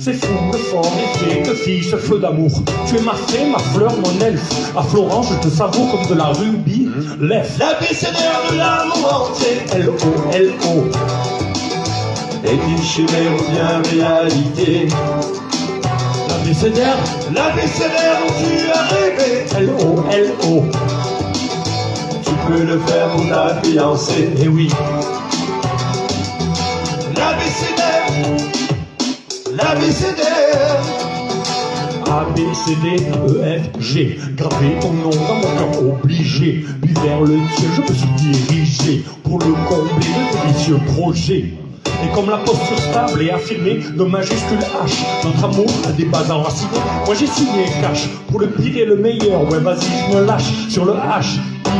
C'est fou, le fort, effet, de fille, ce feu d'amour. Tu es ma fée, ma fleur, mon elfe. À Florence, je te savoure comme de la rubis. Lève. L'abécédaire de l'amour entier. L-O, L-O. Est-il chimère ou bien réalité? L'abécédaire. L'abécédaire dont tu as rêvé. L-O, L-O. Tu peux le faire pour ta fiancée. Eh oui. L'abécédaire. L'abécédaire. A, B, C, D, E, F, G. Graver ton nom dans mon cœur obligé. Puis vers le ciel, je me suis dirigé pour le combler de délicieux projets. Et comme la posture stable et affirmée de majuscule H, notre amour a des bases enracinées. Moi j'ai signé cash pour le pire et le meilleur. Ouais, vas-y, je me lâche sur le H.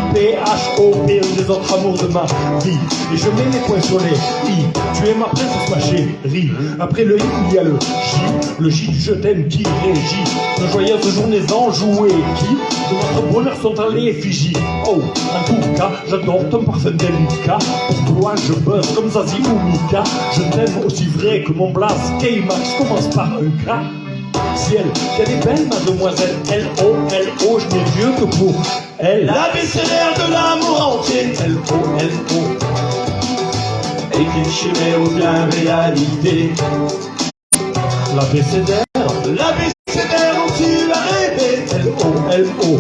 I-P-H-O-P, des autres amours de ma vie. Et je mets les points sur les I. Tu es ma princesse, ma chérie. Après le I, il y a le J. Le J du je t'aime qui régit nos joyeuses journées enjouées qui, de notre bonheur, sont à l'effigie. Oh, en tout cas, j'adore ton parfum délicat. Pour toi, je buzz comme Zazie ou Mika. Je t'aime aussi vrai que mon blast. K-Max commence par un K. Ciel, qu'elle est belle, mademoiselle. L-O-L-O, je n'ai Dieu que pour elle. L'abécédaire de l'amour entier. L-O-L-O. Est-il chimère ou bien réalité? L'abécédaire. L'abécédaire dont tu as rêvé. L-O-L-O.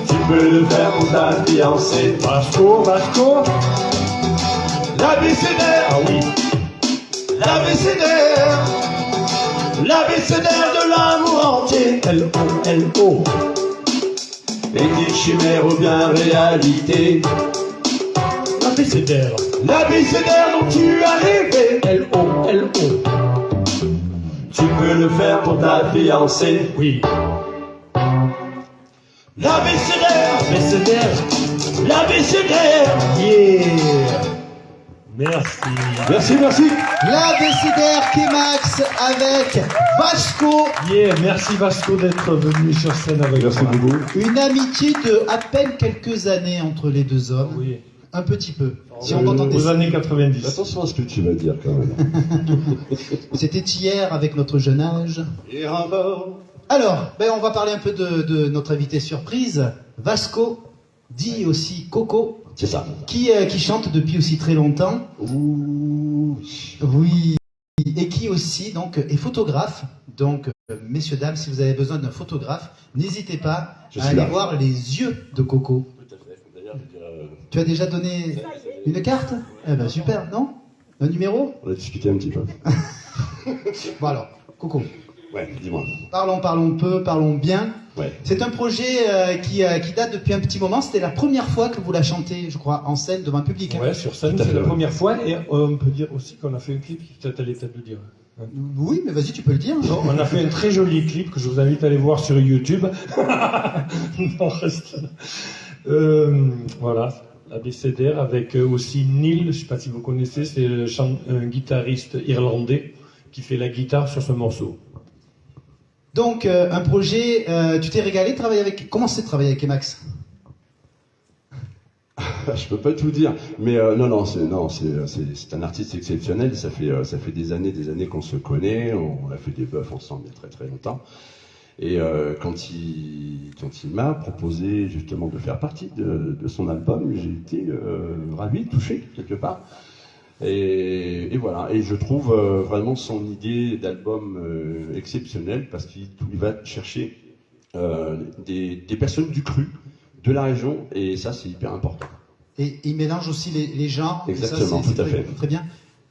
Tu peux le faire pour ta fiancée. Vasco, Vasco. L'abécédaire. Ah oui. L'abécédaire. L'abécédaire de l'amour entier. L-O-L-O. Est-il chimère ou bien réalité? L'abécédaire. L'abécédaire dont tu as rêvé. L-O-L-O. Tu peux le faire pour ta fiancée. Oui. L'abécédaire. L'abécédaire. L'abécédaire. Yeah. Merci. Merci, merci. L'abécédaire K-Max avec Vasco. Yeah, merci Vasco d'être venu sur scène avec Merci moi. beaucoup. Une amitié de à peine quelques années entre les deux hommes. Oui. Un petit peu. Si on entendait Aux ça. années 90. Attention à ce que tu vas dire quand même. C'était hier avec notre jeune âge. Et un bord. Alors, on va parler un peu de notre invité surprise, Vasco, dit aussi Coco, C'est ça. qui chante depuis aussi très longtemps. Ouh. Oui. Et qui aussi donc est photographe. Donc, messieurs, dames, si vous avez besoin d'un photographe, n'hésitez pas Je à suis aller là. voir les yeux de Coco. Tout à fait. D'ailleurs, Tu as déjà donné une carte? Eh ben super, non? Un numéro? on a discuté un petit peu. Bon alors, Coco, Ouais, dis-moi. parlons peu, parlons bien. Ouais. C'est un projet qui date depuis un petit moment. C'était la première fois que vous la chantez, je crois, en scène devant un public. hein. Ouais, sur scène, Tout à c'est fait, la ouais. première fois. Et on peut dire aussi qu'on a fait un clip, peut-être allez peut-être le dire. Oui, mais vas-y, tu peux le dire. Non, on a fait un très joli clip que je vous invite à aller voir sur YouTube. Non, reste là. Voilà, l'abécédaire avec aussi Neil, je ne sais pas si vous connaissez, c'est un guitariste irlandais qui fait la guitare sur ce morceau. Donc, un projet, tu t'es régalé de travailler avec... Comment c'est de travailler avec Emax? Je peux pas tout dire, mais c'est un artiste exceptionnel. Ça fait des années qu'on se connaît. On a fait des bœufs ensemble il y a très très longtemps. Et quand il m'a proposé justement de faire partie de son album, j'ai été ravi, touché quelque part. Et voilà. Et je trouve vraiment son idée d'album exceptionnelle parce qu'il va chercher des personnes du cru, de la région, et ça c'est hyper important. Et il mélange aussi les genres. et ça, Exactement, c'est tout à très, fait. très bien.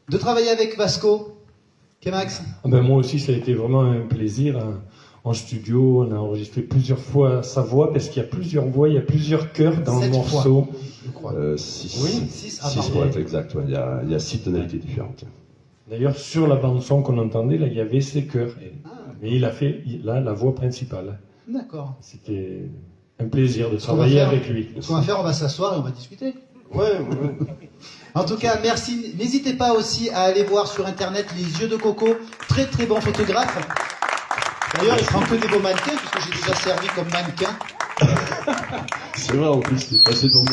De travailler avec Vasco, Emax. Ah ben moi aussi, ça a été vraiment un plaisir. Hein. En studio, on a enregistré plusieurs fois sa voix parce qu'il y a plusieurs voix, il y a plusieurs chœurs dans 7 le morceau. fois, je crois. 6 Oui, 6. Ah, six pardon. voix, exact. Ouais. Il y a 6 tonalités différentes. D'ailleurs, sur la bande-son qu'on entendait, là, il y avait ses chœurs. Mais il a fait là la voix principale. D'accord. C'était un plaisir de Ce qu'on va travailler faire- avec lui. Ce qu'on va faire, on va s'asseoir et on va discuter. Ouais. En tout cas, merci. N'hésitez pas aussi à aller voir sur internet les yeux de Coco. Très très bon photographe. D'ailleurs, il prend que des beaux mannequins, puisque j'ai déjà servi comme mannequin. C'est vrai, en plus, c'est passé dans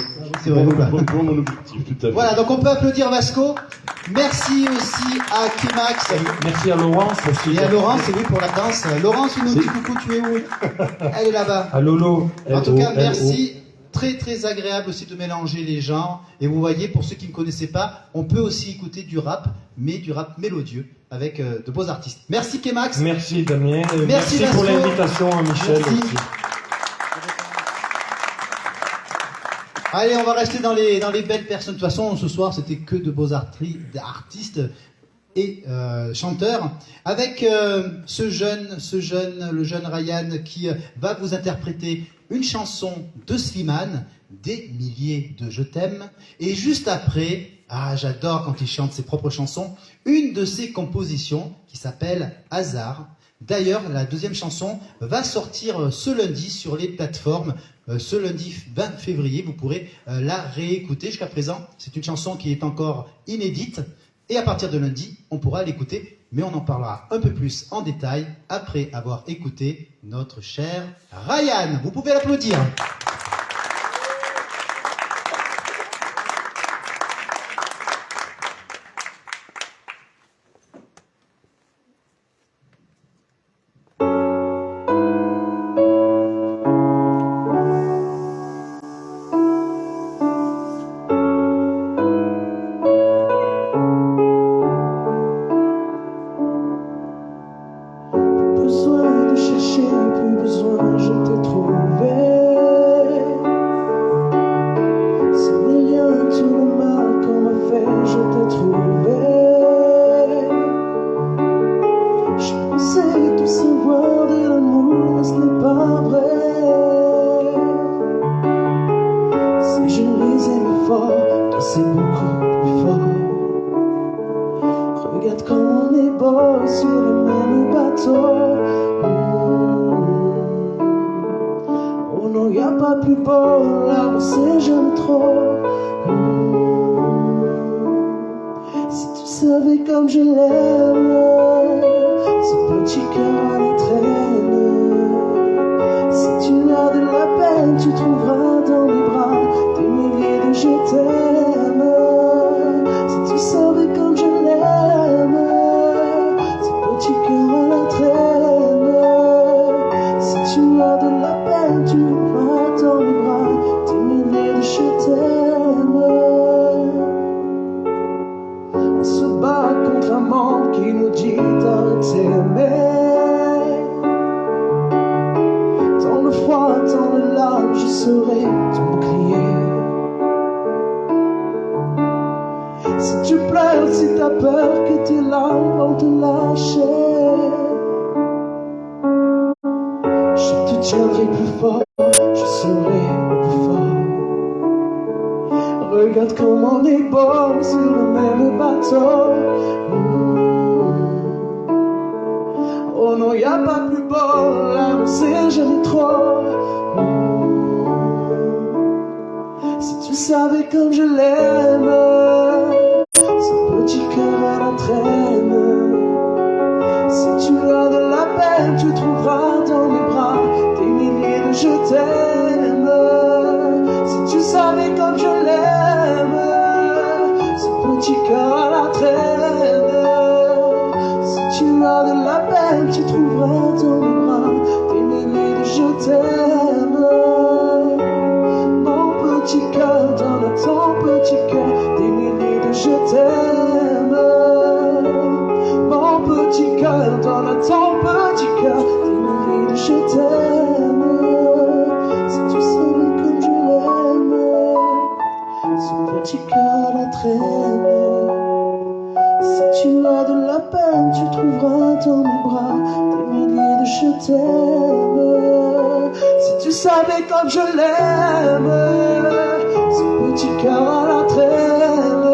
C'est vrai, voilà. pour mon objectif, tout à fait. Voilà, donc on peut applaudir Vasco. Merci aussi à Kimax Merci à Laurence aussi. et à Laurence, et oui, pour la danse. Laurence, une C'est- petit coucou, tu es où? Elle est là-bas. À Lolo. En tout cas, L-O-L-O. merci. Très très agréable aussi de mélanger les genres. Et vous voyez, pour ceux qui ne connaissaient pas, on peut aussi écouter du rap, mais du rap mélodieux, avec de beaux artistes. Merci Kimax. Merci Damien. Et Merci, merci pour Vasco. l'invitation à Michel Merci. aussi. Allez, on va rester dans les belles personnes. De toute façon, ce soir, c'était que de beaux artistes et chanteurs. Avec le jeune Ryan, qui va vous interpréter une chanson de Slimane, Des milliers de Je t'aime. Et juste après, j'adore quand il chante ses propres chansons, une de ses compositions qui s'appelle Hasard. D'ailleurs, la deuxième chanson va sortir ce lundi sur les plateformes. Ce lundi 20 février, vous pourrez la réécouter. Jusqu'à présent, c'est une chanson qui est encore inédite. Et à partir de lundi, on pourra l'écouter. Mais on en parlera un peu plus en détail après avoir écouté notre cher Ryan. Vous pouvez l'applaudir. Besoin de chercher, plus besoin, je t'ai trouvé. C'est rien, tout le mal qu'on m'a fait, je t'ai trouvé. Je pensais tout savoir de l'amour, mais ce n'est pas vrai. Si je les aimais fort, toi c'est beaucoup plus fort. Regarde comme on est beau sur le même bateau. Oh non, y a pas plus beau, là on sait jamais trop. Si tu savais comme je l'aime, ce petit cœur à la traîne. Si tu as de la peine, tu trouveras dans mes bras des milliers de je t'aime. Si tu savais comme je l'aime, ce petit cœur à la traîne. Si tu as de la peine, tu trouveras dans mes bras des milliers de je t'aime. On se bat contre un monde qui nous dit d'arrêter d'aimer. Dans le froid, dans le larme, je serai ton bouclier. Si tu pleures, si t'as peur que tes larmes vont te lâcher, je te tiendrai plus fort, je serai plus fort. Regarde comme on est beau sur le même bateau. Oh non, y a pas plus beau, là on sait jamais trop. Si tu savais comme je l'aime, ce petit cœur à la traîne. Si tu as de la peine, tu trouveras dans mes bras des milliers de je t'aime. Si tu savais comme je l'aime, ce petit cœur à la traîne. Si tu as de la peine, tu trouveras dans mes bras des milliers de je t'aime. Mon petit cœur donne à ton petit cœur des milliers de je t'aime. Mon petit cœur donne à ton petit cœur des milliers de je t'aime. Si tu savais comme je l'aime, ce petit cœur à la traîne. Si tu as de la peine, tu trouveras dans mes bras des milliers de je t'aime. Si tu savais comme je l'aime, ce petit cœur à la traîne.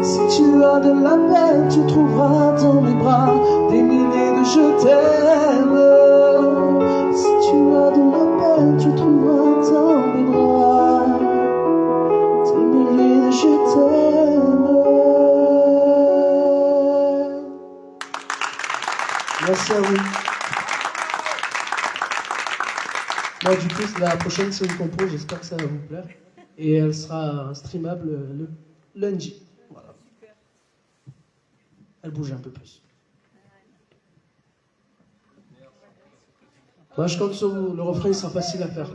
Si tu as de la peine, tu trouveras dans mes bras des milliers de je t'aime. Si tu as de la peine, tu trouveras dans mes bras des milliers de je t'aime. Merci à vous. Moi, du coup, la prochaine, c'est une compo, j'espère que ça va vous plaire. Et elle sera streamable le lundi. Voilà. Elle bouge un peu plus. Moi, je compte sur vous. Le refrain, il sera facile à faire.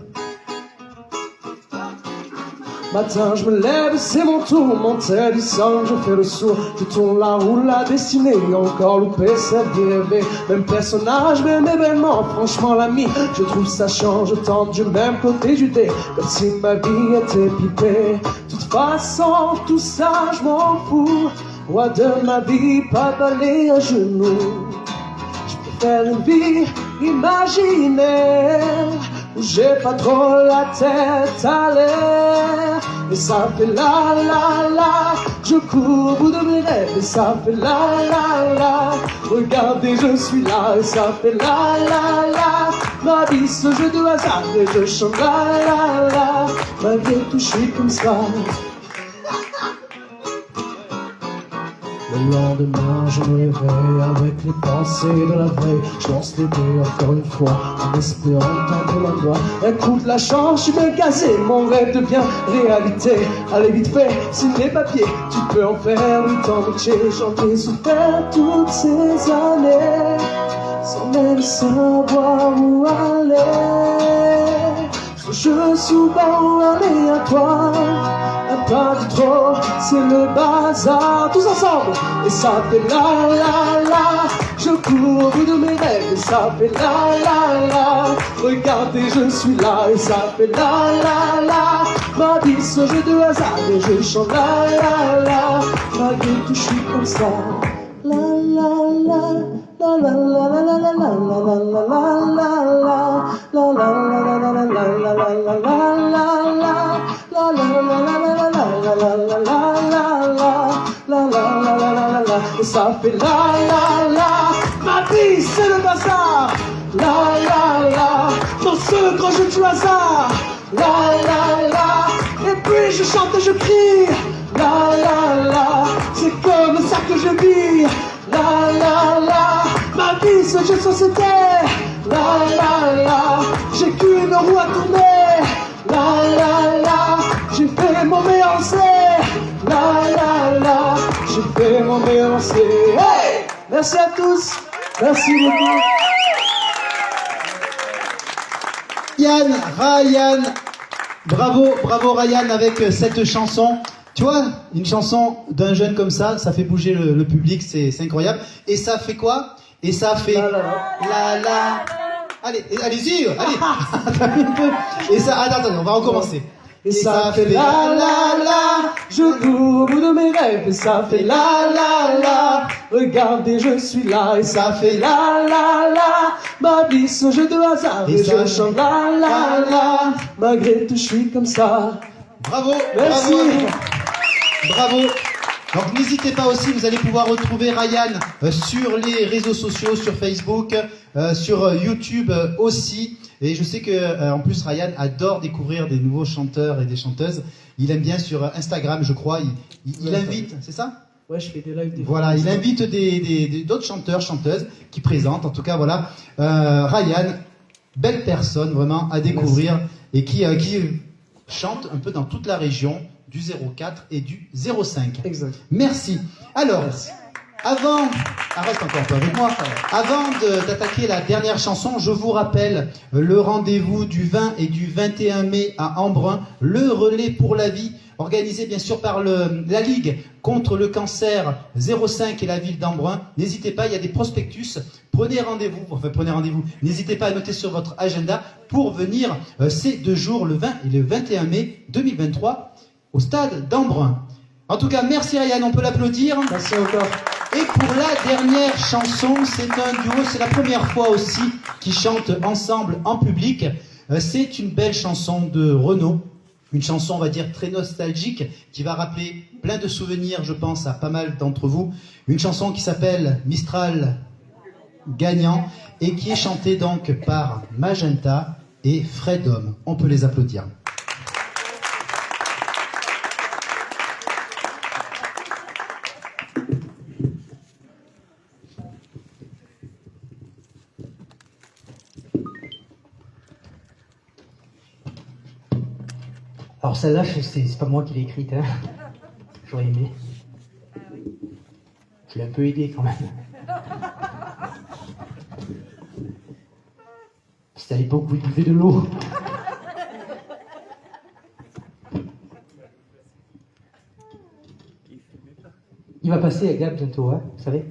Matin, je me lève, c'est mon tour, mon tel, il sonne, je fais le sourd, je tourne la roue, la destinée, encore loupé, cette vie rêvée, même personnage, même événement, franchement l'ami, je trouve ça change, je tente du même côté du dé, comme si ma vie était pipée, de toute façon, tout ça, je m'en fous, roi de ma vie, pas balai à genoux, je préfère une vie imaginaire, où j'ai pas trop la tête à l'air. Et ça fait la la la, je cours au bout de mes rêves. Et ça fait la la la, regardez je suis là. Et ça fait la la la, ma vie ce jeu de hasard. Et je chante la la la, malgré tout je suis comme ça. Le lendemain, je me réveille avec les pensées de la veille. Je lance les dés encore une fois, en espérant tendre la voix. Écoute la chance, je suis bien casé, mon rêve devient réalité. Allez vite fait, signe les papiers, tu peux en faire ton métier. J'en ai souffert toutes ces années, sans même savoir où aller. Ce jeu souvent aléatoire, un pas de trop, c'est le bazar. Tous ensemble, et ça fait la la la, je cours au bout de mes rêves. Et ça fait la la la, regardez je suis là. Et ça fait la la la, ma vie ce jeu de hasard. Et je chante la la la, malgré tout je suis comme ça. La la la, la la la la la la la la la la la. Et ça fait la la la, ma vie c'est le bazar. La la la, dans ce grand jeu du hasard. La la la, et puis je chante et je crie. La la la, c'est comme ça que je vis. La la la, ma vie ce jeu sur cette terre. La la la, j'ai qu'une roue à tourner. La la la, j'ai fait mon meilleur lancer. La la la, j'ai fait mon meilleur lancer. Hey, merci à tous, merci beaucoup. Ryan, bravo Ryan avec cette chanson. Tu vois, une chanson d'un jeune comme ça fait bouger le public, c'est incroyable. Et ça fait quoi? Et ça fait la la. Allez-y, allez. Attends un peu. Et ça, attends, on va recommencer. Et ça fait la la la, je cours au bout de mes rêves. Et ça fait la la la, regardez je suis là. Et ça fait la la la, ma vie ce jeu de hasard. Et je chante la la la, malgré tout je suis comme ça. Bravo, merci. Bravo. Donc n'hésitez pas aussi, vous allez pouvoir retrouver Ryan sur les réseaux sociaux, sur Facebook, sur YouTube aussi. Et je sais que en plus Ryan adore découvrir des nouveaux chanteurs et des chanteuses. Il aime bien sur Instagram, je crois. Il invite, c'est ça? Ouais, je fais des lives. Voilà, il invite d'autres chanteurs, chanteuses qui présentent. En tout cas, voilà, Ryan, belle personne vraiment à découvrir. Merci. Et qui chante un peu dans toute la région du 04 et du 05. Exact. Merci. Alors, reste encore un peu avec moi. Avant d'attaquer la dernière chanson, je vous rappelle le rendez-vous du 20 et du 21 mai à Embrun, le relais pour la vie, organisé bien sûr par la Ligue contre le cancer 05 et la ville d'Embrun. N'hésitez pas, il y a des prospectus. Prenez rendez-vous. N'hésitez pas à noter sur votre agenda pour venir ces 2 jours, le 20 et le 21 mai 2023, au stade d'Embrun. En tout cas, merci Ryan, on peut l'applaudir. Merci encore. Et pour la dernière chanson, c'est un duo, c'est la première fois aussi qu'ils chantent ensemble en public. C'est une belle chanson de Renaud, une chanson on va dire très nostalgique, qui va rappeler plein de souvenirs, je pense, à pas mal d'entre vous. Une chanson qui s'appelle Mistral Gagnant et qui est chantée donc par Magenta et Fredom. On peut les applaudir. Alors celle-là, c'est pas moi qui l'ai écrite, hein. J'aurais aimé. Je l'ai un peu aidé quand même. C'était à l'époque où il buvait de l'eau. Il va passer à Gap bientôt, hein, vous savez.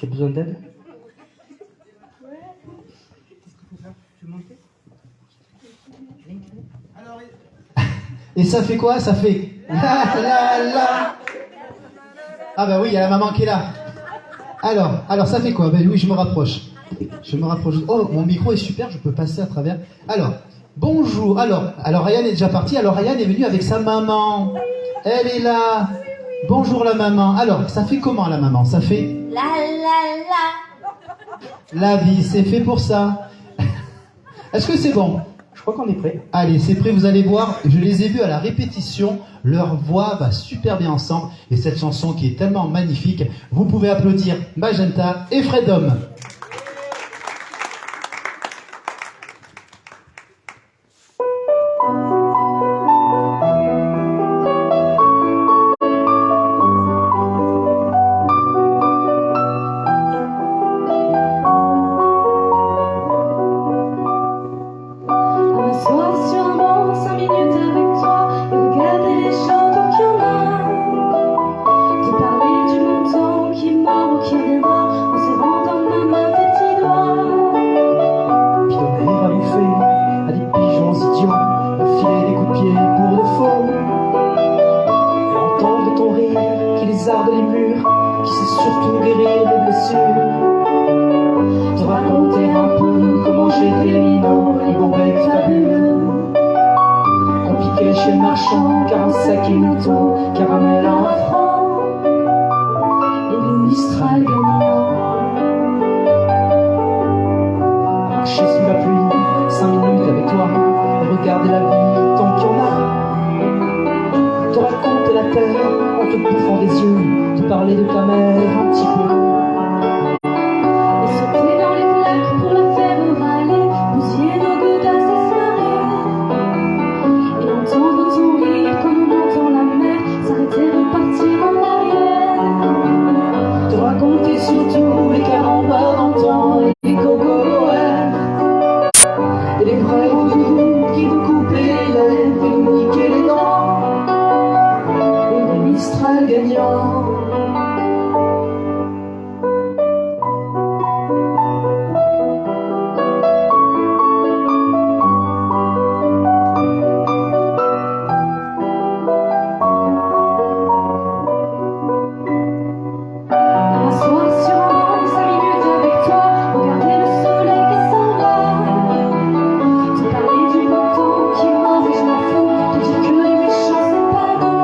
J'ai besoin d'aide. Et ça fait quoi? Ça fait la la la. Ah bah oui, il y a la maman qui est là. Alors ça fait quoi? Ben oui, je me rapproche. Oh, mon micro est super, je peux passer à travers. Alors, bonjour. Alors Ryan est déjà parti. Alors Ryan est venu avec sa maman. Elle est là. Bonjour la maman. Alors, ça fait comment la maman? Ça fait La la la. la vie, c'est fait pour ça. Est-ce que c'est bon? Je crois qu'on est prêt. Allez, c'est prêt, vous allez voir, je les ai vus à la répétition, leur voix va super bien ensemble, et cette chanson qui est tellement magnifique, vous pouvez applaudir Magenta et Freedom. M'asseoir sur un banc 5 minutes avec toi et regarder les gens tant qu'il y en a. Te parler du bon temps qui est mort ou qui reviendra en serrant dans ma main tes petits doigts. Puis donner à bouffer à des pigeons idiots, à filer des coups de pied pour de faux. Et entendre ton rire qui lézarde les murs, qui sait surtout guérir les blessures. Te raconter un peu comment j'étais les minots, les bons becs fabuleux. Compliqué chez le marchand, car un sac et moto, caramel à 1 franc. Et le Mistral gagnant. Marcher sous la pluie, 5 minutes avec toi, et regarder la vie tant qu'il y en a. Te raconter la terre en te bouffant des yeux, te parler de ta mère un petit peu. Et sauter dans les flaques pour la faire râler, bousiller nos godasses et se marrer. Et entendre ton rire comme on entend la mer s'arrêter, repartir en arrière. Te raconter surtout les carambars d'antan et les cocoères. Et les vrais doudous qui nous coupaient les lèvres et nous niquaient les dents. Et les Mistral gagnants. M'asseoir sur un banc 5 minutes avec toi, regarder le soleil qui s'en va. Te parler du bon temps qui est mort et je m'en fous, te dire que les méchants c'est pas nous.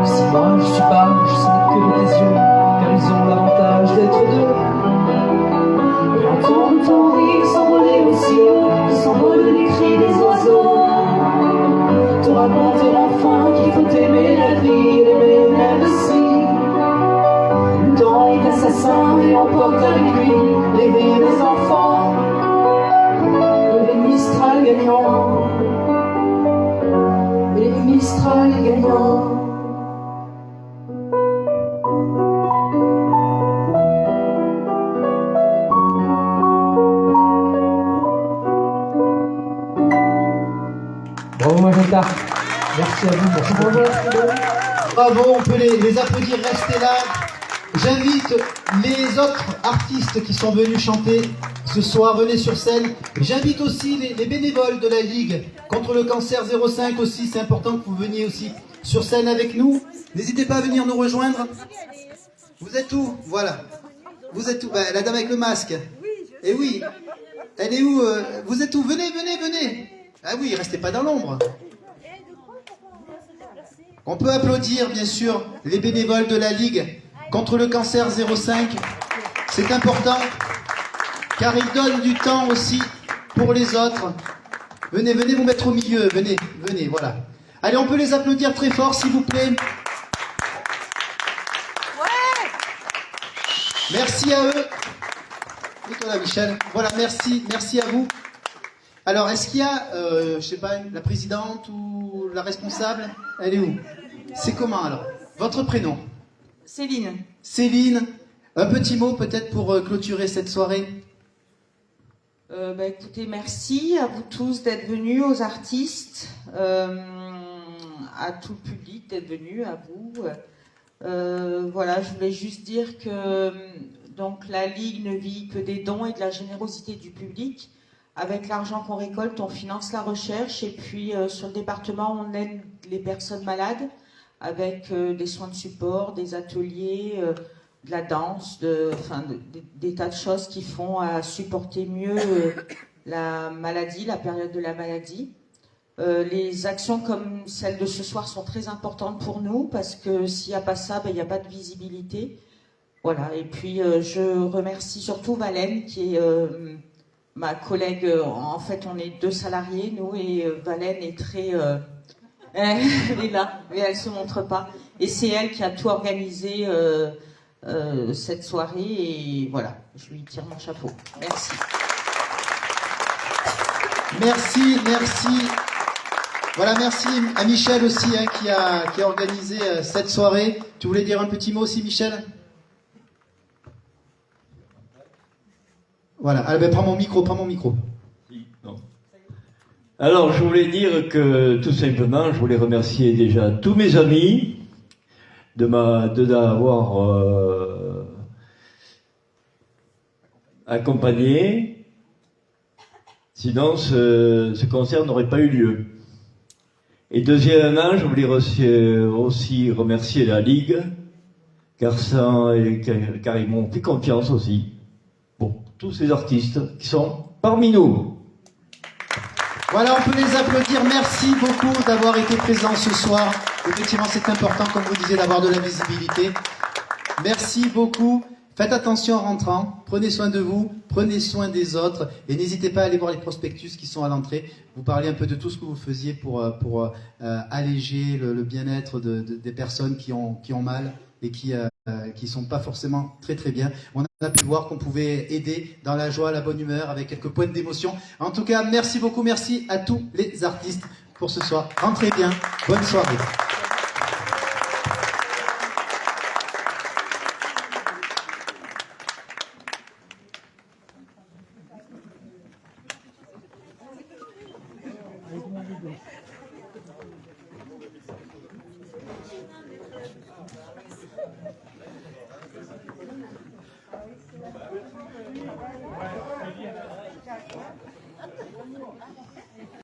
Si moi je suis pas, je sais que de tes yeux, car ils ont l'avantage d'être deux. Et entendre ton rire s'envoler aussi haut, que s'envolent les cris des oiseaux. Te raconter enfin qu'il faut aimer la vie et l'aimer même si le temps est assassin et emporte avec lui les vies des enfants. Et les Mistral gagnants. Et les Mistral gagnants. Bravo Magenta. Merci à vous. Merci beaucoup. Bravo, on peut les applaudir, restez là. J'invite les autres artistes qui sont venus chanter ce soir, venez sur scène. J'invite aussi les bénévoles de la Ligue contre le cancer 05 aussi, c'est important que vous veniez aussi sur scène avec nous. N'hésitez pas à venir nous rejoindre. Vous êtes où? Voilà. Vous êtes où? Bah, la dame avec le masque. Eh oui. Elle est où? Vous êtes où? Venez, venez, venez. Ah oui, restez pas dans l'ombre. On peut applaudir, bien sûr, les bénévoles de la Ligue contre le cancer 05. C'est important, car ils donnent du temps aussi pour les autres. Venez, venez vous mettre au milieu. Venez, venez, voilà. Allez, on peut les applaudir très fort, s'il vous plaît. Merci à eux. Et toi là, Michel. Voilà, merci à vous. Alors, est-ce qu'il y a, je sais pas, la présidente ou la responsable? Elle est où? C'est comment alors? Votre prénom? Céline. Céline. Un petit mot peut-être pour clôturer cette soirée? Écoutez, merci à vous tous d'être venus, aux artistes, à tout le public d'être venu, à vous. Voilà, je voulais juste dire que donc la Ligue ne vit que des dons et de la générosité du public. Avec l'argent qu'on récolte, on finance la recherche et puis sur le département, on aide les personnes malades avec des soins de support, des ateliers, de la danse, des tas de choses qui font à supporter mieux la maladie, la période de la maladie. Les actions comme celle de ce soir sont très importantes pour nous parce que s'il n'y a pas ça, il n'y a pas de visibilité. Voilà, et puis je remercie surtout Valène qui est ma collègue. En fait, on est 2 salariés, nous, et Valène est très... elle est là, mais elle ne se montre pas. Et c'est elle qui a tout organisé cette soirée, et voilà, je lui tire mon chapeau. Merci. Merci. Voilà, merci à Michel aussi qui a organisé cette soirée. Tu voulais dire un petit mot aussi, Michel? Voilà, ah, ben, prends mon micro. Non. Alors, je voulais dire que, tout simplement, je voulais remercier déjà tous mes amis d'avoir accompagné. Sinon, ce concert n'aurait pas eu lieu. Et deuxièmement, je voulais aussi remercier la Ligue, car ils m'ont fait confiance aussi. Bon, tous ces artistes qui sont parmi nous. Voilà, on peut les applaudir. Merci beaucoup d'avoir été présents ce soir. Effectivement, c'est important, comme vous disiez, d'avoir de la visibilité. Merci beaucoup. Faites attention en rentrant. Prenez soin de vous, prenez soin des autres. Et n'hésitez pas à aller voir les prospectus qui sont à l'entrée. Vous parlez un peu de tout ce que vous faisiez pour alléger le bien-être des personnes qui ont mal et qui sont pas forcément très très bien. On a pu voir qu'on pouvait aider dans la joie, la bonne humeur, avec quelques points d'émotion. En tout cas, merci beaucoup, merci à tous les artistes pour ce soir. Rentrez bien, bonne soirée.